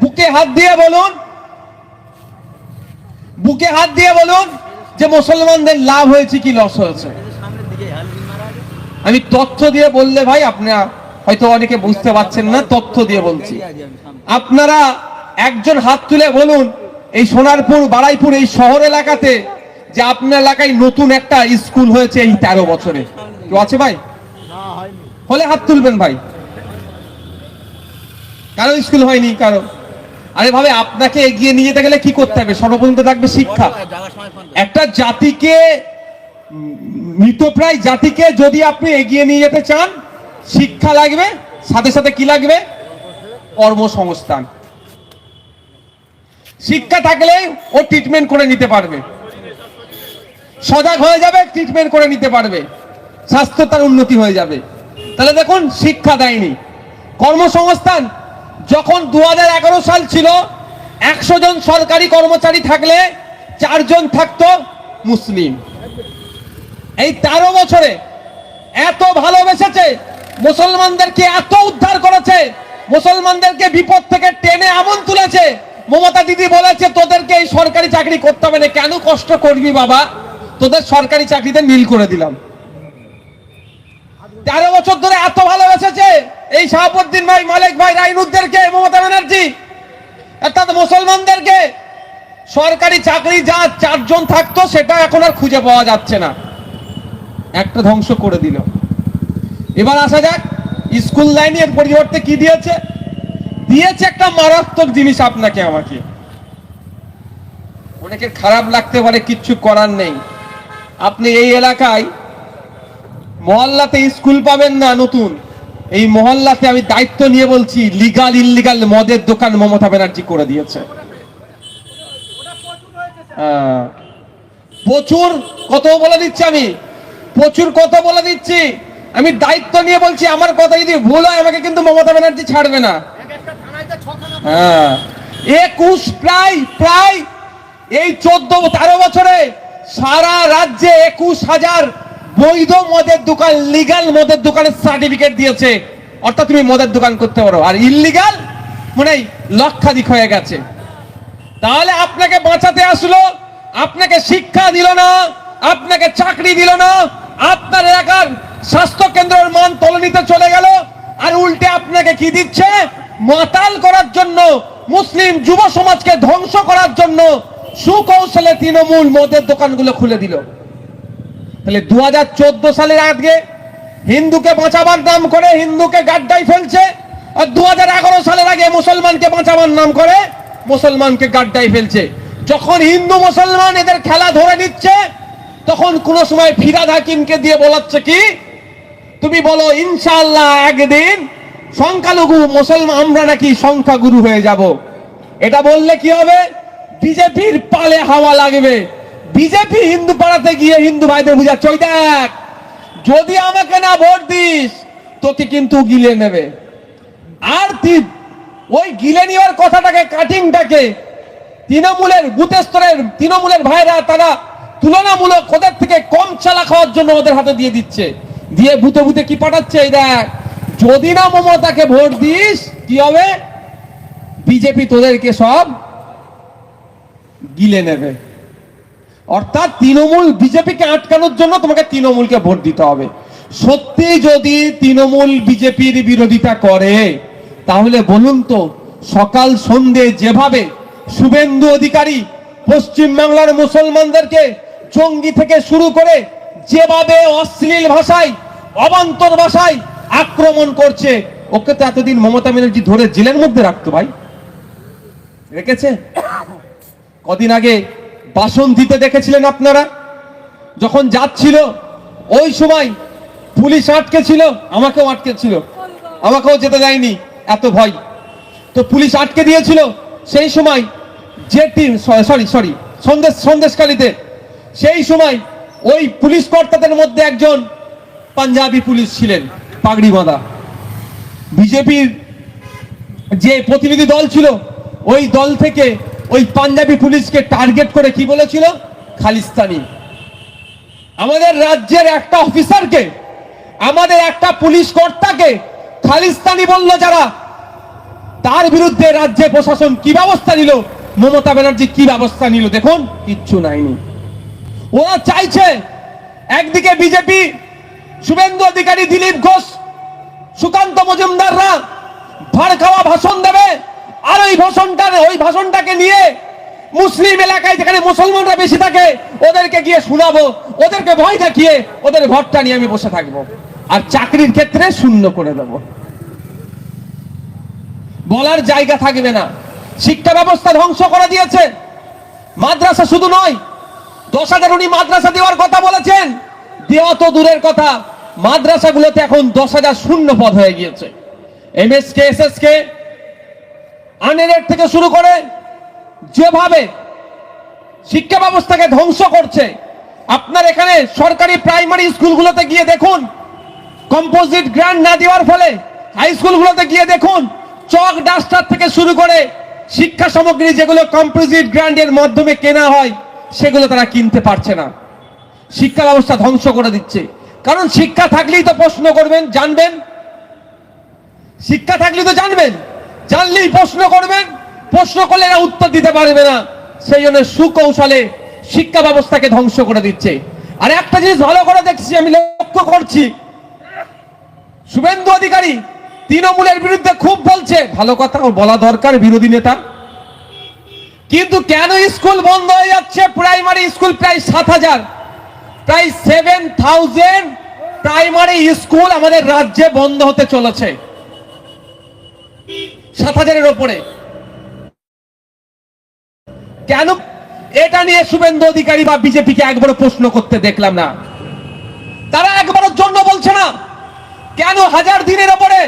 বুকে হাত দিয়ে বলুন, বুকে হাত দিয়ে বলুন যে মুসলমানদের লাভ হয়েছে কি লস হয়েছে? আমি তথ্য দিয়ে বললে ভাই আপনারা হয়তো অনেকে বুঝতে পারছেন না, তথ্য দিয়ে বলছি। আপনারা একজন হাত তুলে বলুন এই সোনারপুর, বারাইপুর এই শহর এলাকাতে যে আপনার এলাকায় নতুন একটা স্কুল হয়েছে এই 13 বছরে, কেউ আছে ভাই? হলে হাত তুলবেন ভাই। কারো স্কুল হয়নি কারো? আরে ভাবে আপনাকে এগিয়ে নিয়ে যেতে গেলে কি করতে হবে? সর্বপ্রথম তো থাকবে শিক্ষা। একটা জাতিকে, মৃতপ্রায় জাতিকে যদি আপনি এগিয়ে নিয়ে যেতে চান, শিক্ষা লাগবে, সাথে সাথে কি লাগবে? কর্মসংস্থান। শিক্ষা থাকলে ও ট্রিটমেন্ট করে নিতে পারবে, সজাগ হয়ে যাবে, ট্রিটমেন্ট করে নিতে পারবে, স্বাস্থ্য তার উন্নতি হয়ে যাবে। তাহলে দেখুন শিক্ষা দেয়নি। কর্মসংস্থান, যখন 2011 সাল ছিল 100 জন সরকারি কর্মচারী থাকলে 4 জন থাকতো মুসলিম। এই 13 বছরে এত ভালোবেসেছে, মুসলমানদেরকে এত উদ্ধার করেছে, মুসলমানদেরকে বিপদ থেকে টেনে এমন তুলেছে। মমতা দিদি বলেছে তোদেরকে এই সরকারি চাকরি করতে হবে না, কেন কষ্ট করবি বাবা, তোদের সরকারি চাকরিতে নীল করে দিলাম। 13 বছর ধরে এত ভালোবেসেছে এই শাহাবুদ্দিন ভাই, মালিক ভাই, রাইনুদ্দেরকে মমতা ব্যানার্জি, অর্থাৎ মুসলমানদেরকে সরকারি চাকরি যা 4 জন থাকতো সেটা এখন আর খুঁজে পাওয়া যাচ্ছে না, একটা ধ্বংস করে দিল। এবার আসা যাক স্কুল লাইনে এর পরিবর্তে কি দিয়েছে? দিয়েছে একটা মারাত্মক জিনিস আপনাকে আমাকে। অনেকের খারাপ লাগতে পারে, কিচ্ছু করার নেই। আপনি এই এলাকায় মহল্লাতে স্কুল পাবেন না নতুন, এই মহল্লাতে আমি দায়িত্ব নিয়ে বলছি লিগাল ইললিগাল মদের দোকান মমতা ব্যানার্জি করে দিয়েছে। প্রচুর কত বলে দিচ্ছি, আমি প্রচুর কত বলে দিচ্ছি, আমি দায়িত্ব নিয়ে বলছি। আমার কথা যদি ভুল হয় আমাকে কিন্তু মমতা ব্যানার্জি ছাড়বে না। 21 প্রায় এই 14-13 বছরে সারা রাজ্যে 21,000 বৈধ মদের দোকান, লিগাল মদের দোকানের সার্টিফিকেট দিয়েছে, অর্থাৎ তুমি মদের দোকান করতে পারো। আর ইললিগাল মানে লক্ষাধিক হয়ে গেছে। তাহলে আপনাকে বাঁচাতে আসলো, আপনাকে শিক্ষা দিল না, আপনাকে চাকরি দিল না, আপনার এলাকার স্বাস্থ্য কেন্দ্রের মান তলানিতে চলে গেল, আর উল্টে আপনাকে কি দিচ্ছে? মাতাল করার জন্য, মুসলিম যুব সমাজকে ধ্বংস করার জন্য সুকৌশলে তৃণমূল মদের দোকানগুলো খুলে দিল। তাহলে 2014 সালের আগে হিন্দুকে বাঁচাবার নাম করে হিন্দুকে গাড্ডায় ফেলছে, আর 2011 সালের আগে মুসলমানকে বাঁচাবার নাম করে মুসলমানকে গাড্ডায় ফেলছে। যখন হিন্দু মুসলমান এদের খেলা ধরে নিচ্ছে, তখন কোন সময় ফিরাদ হাকিমকে দিয়ে বলাচ্ছে কি, তুমি বলো ইনশাআল্লাহ একদিন সংখ্যালঘু মুসলমান আমরা নাকি সংখ্যাগুরু হয়ে যাব। এটা বললে কি হবে? বিজেপির পালে হাওয়া লাগবে। বিজেপি হিন্দু পাড়াতে গিয়ে হিন্দু ভাইদের বুঝাচ্ছে, ওই দেখ যদি আমাকে না ভোট দিস তোকে কিন্তু গিলে নেবে। আর ওই গিলে নেওয়ার কথাটাকে, কাটিংটাকে তৃণমূলের বুথ স্তরের তৃণমূলের ভাইরা তারা তুলনামূলক ওদের থেকে কম চালা খাওয়ার জন্য ওদের হাতে দিয়ে দিচ্ছে, দিয়ে বুথে বুথে কি পাঠাচ্ছে, এই দেখ যদি না মমতাকে ভোট দিস কি হবে, বিজেপি তোদেরকে সব গিলে নেবে। অর্থাৎ তৃণমূল বিজেপিকে আটকানোর জন্য তোমাকে তৃণমূলকে ভোট দিতে হবে। সত্যি যদি তৃণমূল বিজেপির বিরোধিতা করে, তাহলে বলুন তো সকাল সন্ধে যেভাবে শুভেন্দু অধিকারী পশ্চিম বাংলার মুসলমানদেরকে জঙ্গি থেকে শুরু করে যেভাবে অশ্লীল ভাষায় অবান্তর ভাষায় আক্রমণ করছে, ওকে তো এতদিন মমতা ব্যানার্জি ধরে জেলের মধ্যে রাখতো ভাই, রেখেছে? কদিন আগে বাসন্তীতে দেখেছিলেন আপনারা, যখন যাচ্ছিল ওই সময় পুলিশ আটকে ছিল, আমাকেও আটকে ছিল, আমাকেও যেতে দেয়নি এত ভয়। তো পুলিশ আটকে দিয়েছিল সেই সময় যে টিম সন্দেশকালীতে, সেই সময় ওই পুলিশ কর্তাদের মধ্যে একজন পাঞ্জাবি পুলিশ ছিলেন, পাগড়ি বাঁধা। বিজেপির যে প্রতিনিধি দল ছিল, ওই দল থেকে ওই পাঞ্জাবি পুলিশকে টার্গেট করে কি বলেছিল? খালিস্তানি। আমাদের রাজ্যের একটা অফিসারকে, আমাদের একটা পুলিশ কর্তাকে খালিস্তানি বলল যারা, তার বিরুদ্ধে রাজ্যে প্রশাসন কি ব্যবস্থা নিল, মমতা ব্যানার্জি কি ব্যবস্থা নিল দেখুন, কিচ্ছু নাইনি। ওরা চাইছে একদিকে বিজেপি, শুভেন্দু অধিকারী, দিলীপ ঘোষ, সুকান্ত মজুমদাররা ভাড় খাওয়া ভাষণ দেবে, আর ওই ভাষণটাকে নিয়ে মুসলিম এলাকায় যেখানে মুসলমানরা বেশি থাকে ওদেরকে গিয়ে শোনাবো, ওদেরকে ভয় দেখিয়ে ওদের ভোটটা নিয়ে আমি বসে থাকবো, আর চাকরির ক্ষেত্রে শূন্য করে দেবো। বলার জায়গা থাকবে না। শিক্ষা ব্যবস্থা ধ্বংস করে দিয়েছে। মাদ্রাসা শুধু নয়, 10,000 উনি মাদ্রাসা দেওয়ার কথা বলেছেন, দেওয়া তো দূরের কথা, মাদ্রাসাগুলোতে এখন 10,000 শূন্য পদ হয়ে গিয়েছে। এমএসকে, এসএসকে, আনএড থেকে শুরু করে যেভাবে শিক্ষা ব্যবস্থাকে ধ্বংস করছে, আপনার এখানে সরকারি প্রাইমারি স্কুলগুলোতে গিয়ে দেখুন, কম্পোজিট গ্রান্ট না দেওয়ার ফলে হাই স্কুলগুলোতে গিয়ে দেখুন, চক ডাস্টার থেকে শুরু করে শিক্ষা সামগ্রী যেগুলো কম্পোজিট গ্রান্টের মাধ্যমে কেনা হয় সেগুলো তারা কিনতে পারছে না। শিক্ষা ব্যবস্থা ধ্বংস করে দিচ্ছে। কারণ শিক্ষা থাকলেই তো প্রশ্ন করবেন, জানবেন। শিক্ষা থাকলেই তো জানবেন, জানলেই প্রশ্ন করবেন, প্রশ্ন করলে এরা উত্তর দিতে পারবে না। সেই জন্য সুকৌশলে শিক্ষা ব্যবস্থাকে ধ্বংস করে দিচ্ছে। আর একটা জিনিস ভালো করে দেখছি, আমি লক্ষ্য করছি, শুভেন্দু অধিকারী তৃণমূলের বিরুদ্ধে খুব বলছে, ভালো কথা, বলা দরকার বিরোধী নেতা, কিন্তু কেন স্কুল বন্ধ হয়ে যাচ্ছে? প্রাইমারি স্কুল প্রায় 7,000, প্রায় 7,000 প্রাইমারি স্কুল আমাদের রাজ্যে বন্ধ হতে চলেছে, 7,000-এর ওপরে। কেন? এটা নিয়ে শুভেন্দু অধিকারী বা বিজেপিকে একবারও প্রশ্ন করতে দেখলাম না। তারা একবারের জন্য বলছে না কেন 1000 দিনের ওপরে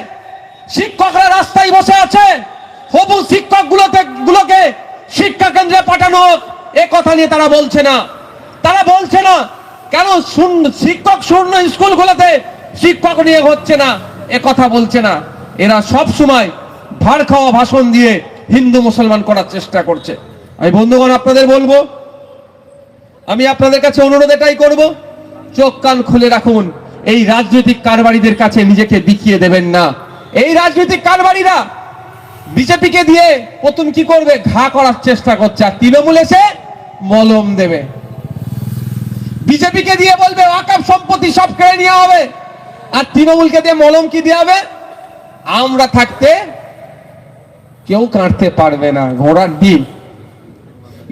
শিক্ষকরা রাস্তায় বসে আছে, হবু শিক্ষকগুলোকে শিক্ষা কেন্দ্রে পাঠানো, এ কথা নিয়ে তারা বলছে না। তারা বলছে না কেন শিক্ষক শূন্য স্কুলগুলোতে শিক্ষক নিয়োগ হচ্ছে না, এ কথা বলছে না। এরা সব সময় ভাড় খাওয়া ভাষণ দিয়ে হিন্দু মুসলমান করার চেষ্টা করছে। আমি বন্ধুগণ আপনাদের বলবো, আমি আপনাদের কাছে অনুরোধ এটাই করব, চোখ কান খুলে রাখুন। এই রাজনৈতিক কারবারিদের কাছে নিজেকে বিকিয়ে দেবেন না। এই রাজনৈতিক কারবারিরা বিজেপিকে দিয়ে প্রথম কি করবে, ঘা করার চেষ্টা করছে, আর তৃণমূল এসে মলম দেবে। বিজেপিকে দিয়ে বলবে ওয়াকফ সম্পত্তি সব কেড়ে নেওয়া হবে, আর তৃণমূলকে দিয়ে মলম কি দেওয়া হবে, আমরা থাকতে কেউ কাটতে পারবে না, ঘোড়ার ডিম।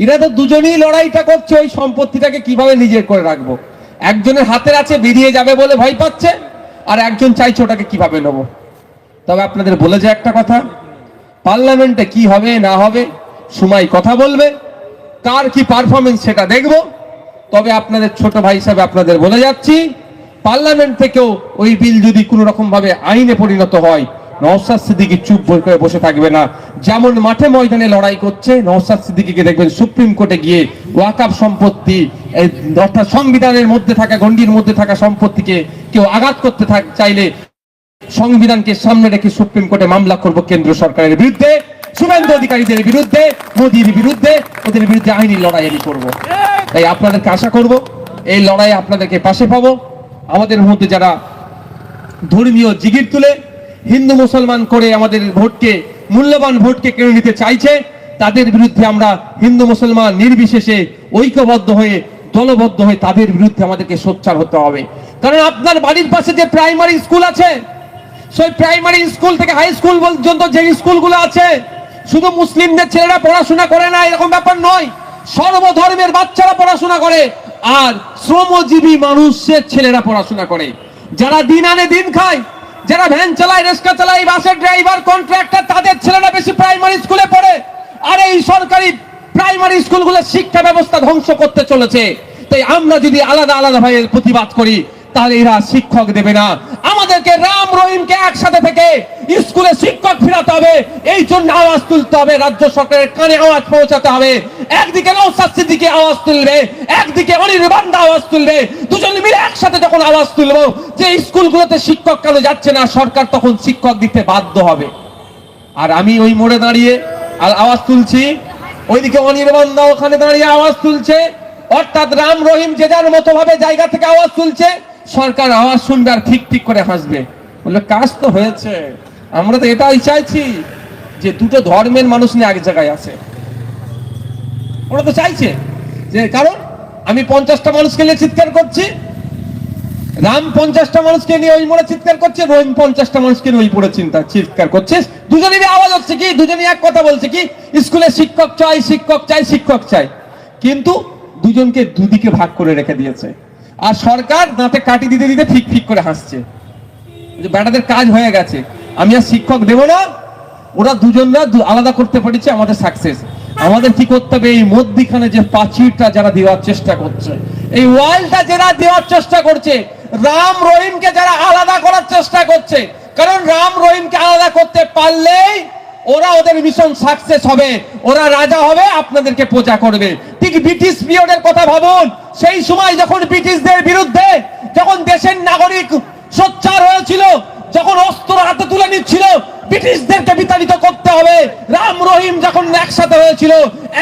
এরা তো দুজনেই লড়াইটা করছে ওই সম্পত্তিটাকে কিভাবে নিজের করে রাখবো। একজনের হাতের আছে বেরিয়ে যাবে বলে ভয় পাচ্ছে, আর একজন চাইছে ওটাকে কিভাবে নেবো। তবে আপনাদের বলে যায় একটা কথা, পার্লামেন্টে কি হবে না হবে সময় কথা বলবে, কার কি পারফরমেন্স সেটা দেখব। তবে আপনাদের ছোট ভাই হিসাবে আপনাদের বলে যাচ্ছি, পার্লামেন্ট থেকেও ওই বিল যদি কোনো রকম ভাবে আইনে পরিণত হয়, নওশাদ সিদ্দিকী চুপ করে বসে থাকবে না। যেমন মাঠে ময়দানে লড়াই করছে, নওশাদ সিদ্দিকীকে দেখবেন সুপ্রিম কোর্টে গিয়ে ওয়াকফ সম্পত্তি অর্থাৎ সংবিধানের মধ্যে থাকা গণ্ডির মধ্যে থাকা সম্পত্তিকে কেউ আঘাত করতে চাইলে সংবিধানকে সামনে রেখে সুপ্রিম কোর্টে মামলা করব কেন্দ্র সরকারের বিরুদ্ধে, শুভেন্দু অধিকারীদের বিরুদ্ধে, মোদীর বিরুদ্ধে, ওদের বিরুদ্ধে আইনি লড়াই আমি করব। তাই আপনাদেরকে আশা করব এই লড়াই আপনাদেরকে পাশে পাবো। আমাদের মধ্যে যারা ধর্মীয় জিগির তুলে হিন্দু মুসলমান করে আমাদের ভোটকে, মূল্যবান ভোটকে কেড়ে নিতে চাইছে, তাদের বিরুদ্ধে আমরা হিন্দু মুসলমান নির্বিশেষে ঐক্যবদ্ধ হয়ে দলবদ্ধ হয়ে তাদের বিরুদ্ধে আমাদেরকে সোচ্চার হতে হবে। কারণ আপনার বাড়ির পাশে যে প্রাইমারি স্কুল আছে, সেই প্রাইমারি স্কুল থেকে হাই স্কুল পর্যন্ত যে স্কুলগুলো আছে, শুধু মুসলিমদের ছেলেরা পড়াশোনা করে না এরকম ব্যাপার নয়, সর্বধর্মের বাচ্চারা পড়াশোনা করে, আর শ্রমজীবী মানুষের ছেলেরা পড়াশোনা করে। যারা দিন আনে দিন খায়, যারা ভ্যান চালায়, রিক্সা চালায়, বাসের ড্রাইভার, কন্ট্রাক্টর, তাদের ছেলেরা বেশি প্রাইমারি স্কুলে পড়ে। আর এই সরকারি প্রাইমারি স্কুলগুলোর শিক্ষা ব্যবস্থা ধ্বংস করতে চলেছে। তাই আমরা যদি আলাদা আলাদা ভাবে প্রতিবাদ করি, তাহলে এরা শিক্ষক দেবে না। আমাদেরকে রাম রহিমকে একসাথে থেকে স্কুলে শিক্ষক ফেরাতে হবে, এই জন্য আওয়াজ তুলতে হবে, রাজ্য সরকারের কানে আওয়াজ পৌঁছাতে হবে। একদিকে নওশাদ সিদ্দিকী আওয়াজ তুলবে, একদিকে অনির্বাণ আওয়াজ তুলবে, দুজন মিলে একসাথে যখন আওয়াজ তুলবো যে স্কুলগুলোতে শিক্ষক কেন যাচ্ছে না, সরকার তখন শিক্ষক দিতে বাধ্য হবে। আর আমি ওই মোড়ে দাঁড়িয়ে আওয়াজ তুলছি, ওইদিকে অনির্বাণ ওখানে দাঁড়িয়ে আওয়াজ তুলছে, অর্থাৎ রাম রহিম যে যার মতো ভাবে জায়গা থেকে আওয়াজ তুলছে, সরকার আওয়াজ শুনবে আর ঠিক ঠিক করে হাসবে, বললে কাজ তো হয়েছে। আমরা তো এটাই চাইছি যে দুটো ধর্মের মানুষ নিয়ে এক জায়গায় আছে, ওরা তো চাইছে যে, কারণ আমি 50টা মানুষকে নিয়ে চিৎকার করছি, রাম 50টা মানুষকে নিয়ে ওই মোড়ে চিৎকার করছে, রহিম 50টা মানুষকে নিয়ে ওই মোড়ে চিৎকার করছে, দুজনেরই আওয়াজ হচ্ছে কি, দুজনেই এক কথা বলছে কি, স্কুলে শিক্ষক চাই, শিক্ষক চাই, শিক্ষক চাই। কিন্তু দুজনকে দুদিকে ভাগ করে রেখে দিয়েছে, আর সরকার দাঁতে কাটি দিতে দিতে ঠিক ঠিক করে হাসছে যে বেটাদের কাজ হয়ে গেছে, আমি আর শিক্ষক দেব না। ওরা দুজনরা আলাদা করতে পেরেছে, আমাদের সাকসেস। আমাদের কি করতে হবে, এই মধ্যখানে যে প্রাচীরটা যারা দেওয়ার চেষ্টা করছে, এই ওয়ালটা যারা দেওয়ার চেষ্টা করছে, রাম রহিমকে যারা আলাদা করার চেষ্টা করছে, কারণ রাম রহিমকে আলাদা করতে পারলেই ওরা ওদের মিশন সাকসেস হবে, ওরা রাজা হবে, আপনাদেরকে পূজা করবে। ঠিক ব্রিটিশ পিরিয়ডের কথা ভাবুন, সেই সময় যখন ব্রিটিশদের বিরুদ্ধে যখন দেশের নাগরিক সোচ্চার হয়েছিল, যখন অস্ত্র হাতে তুলে নিচ্ছিল, ব্রিটিশদেরকে বিতাড়িত করতে হবে, রাম রহিম যখন একসাথে হয়েছিল,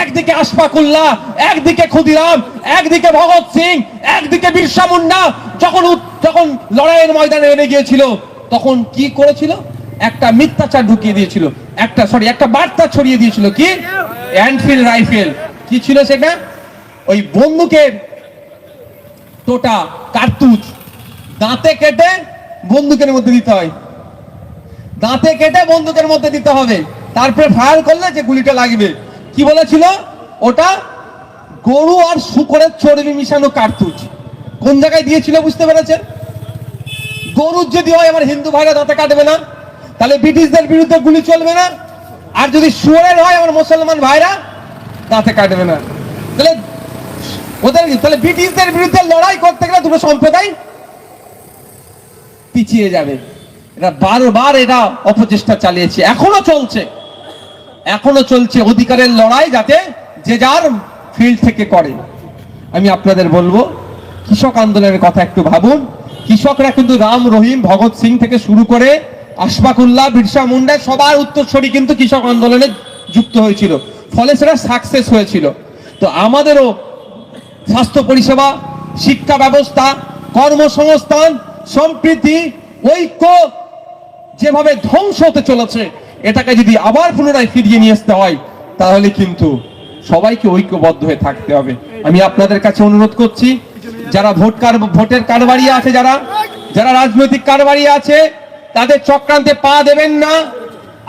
একদিকে আশফাকুল্লাহ, একদিকে ক্ষুদিরাম, একদিকে ভগৎ সিং, একদিকে বিরসা মুন্ডা, যখন লড়াইয়ের ময়দানে এনে গিয়েছিল, তখন কি করেছিল, একটা মিথ্যাচার ঢুকিয়ে দিয়েছিল, একটা বার্তা ছড়িয়ে দিয়েছিল, কি এনফিল্ড রাইফেল কি ছিল সেটা, ওই বন্দুকের টোটা কার্তুজ দাঁতে কেটে বন্দুকের মধ্যে দিতে হয়, দাঁতে কেটে বন্দুকের মধ্যে দিতে হবে, তারপরে ফায়ার করলে যে গুলিটা লাগবে। কি বলেছিল, ওটা গরু আর শূকরের চর্বি মিশানো কার্তুজ। কোন জায়গায় দিয়েছিল বুঝতে পেরেছেন? গরুর যদি হয় আমার হিন্দু ভাইরা দাঁতে কাটবে না, তাহলে ব্রিটিশদের বিরুদ্ধে গুলি চলবে না, আর যদি শুয়োরের হয় আমার মুসলমান ভাইরা দাঁতে কাটবে না। তাহলে ব্রিটিশদের বিরুদ্ধে লড়াই করতে গেলে দুটো সম্প্রদায় পিছিয়ে যাবে। এটা বারবার এরা অপচেষ্টা চালিয়েছে, এখনো চলছে অধিকারের লড়াই, যাতে যে যার ফিল্ড থেকে করে। আমি আপনাদের বলবো, কৃষক আন্দোলনের কথা একটু ভাবুন। কৃষকরা কিন্তু রাম রহিম, ভগৎ সিং থেকে শুরু করে আশফাকুল্লাহ, বিরসা মুন্ডা সবার উত্তরসূরি কিন্তু কৃষক আন্দোলনে যুক্ত হয়েছিল, ফলে সেটা সাকসেস হয়েছিল। তো আমাদেরও স্বাস্থ্য পরিষেবা, শিক্ষা ব্যবস্থা, কর্মসংস্থান, সম্প্রীতি, ঐক্য যেভাবে ধ্বংস হতে চলেছে, এটাকে যদি আবার পুনরায় ফিরিয়ে নিয়ে আসতে হয় তাহলে কিন্তু সবাইকে ঐক্যবদ্ধ হয়ে থাকতে হবে। আমি আপনাদের কাছে অনুরোধ করছি, যারা ভোটের কারবারি আছে, যারা রাজনৈতিক কারবারি আছে, তাদের চক্রান্তে পা দেবেন না।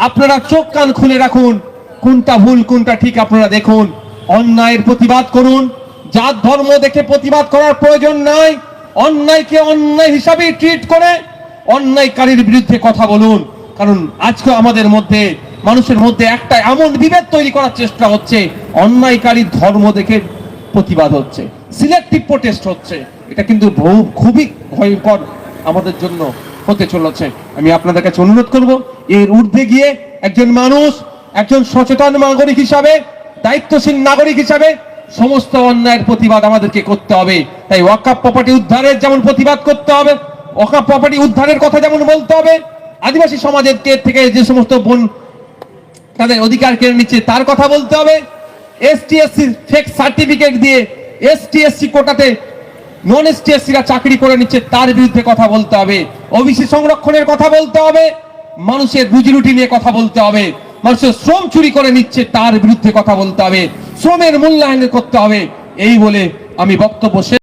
আপনারা চোখ কান খুলে রাখুন, কোনটা ভুল কোনটা ঠিক আপনারা দেখুন, অন্যায়ের প্রতিবাদ করুন। জাত ধর্ম দেখে প্রতিবাদ করার প্রয়োজন নাই। অন্যায়কে অন্যায় হিসাবে ট্রিট করে অন্যায়কারীর বিরুদ্ধে কথা বলুন। কারণ আজকে আমাদের মধ্যে, মানুষের মধ্যে একটা এমন বিভেদ তৈরি করার চেষ্টা হচ্ছে, অন্যায়কারীর ধর্ম দেখে প্রতিবাদ হচ্ছে, সিলেক্টিভ প্রোটেস্ট হচ্ছে। এটা কিন্তু খুবই ভয়ঙ্কর আমাদের জন্য হতে চলেছে। আমি আপনাদের কাছে অনুরোধ করব, এর ঊর্ধ্বে গিয়ে একজন মানুষ, একজন সচেতন নাগরিক হিসাবে, দায়িত্বশীল নাগরিক হিসাবে সমস্ত অন্যায়ের প্রতিবাদ আমাদেরকে করতে হবে। তাই ওয়াকফ প্রপার্টি উদ্ধারের যেমন প্রতিবাদ করতে হবে, ওয়াকফ প্রপার্টি উদ্ধারের কথা যেমন বলতে হবে, আদিবাসী সমাজের থেকে যে সমস্ত বোন তাদের অধিকার কেড়ে নিচ্ছে তার কথা বলতে হবে, এসটি/এসসি ফেক সার্টিফিকেট দিয়ে এসটি/এসসি কোটাতে নন এসটি/এসসিরা চাকরি করে নিচ্ছে তার বিরুদ্ধে কথা বলতে হবে, ওবিসি সংরক্ষণের কথা বলতে হবে, মানুষের রুজি রুটি নিয়ে কথা বলতে হবে, মানুষের শ্রম চুরি করে নিচ্ছে তার বিরুদ্ধে কথা বলতে হবে, শ্রমের মূল্যায়ন করতে হবে। এই বলে আমি বক্তব্য শেষ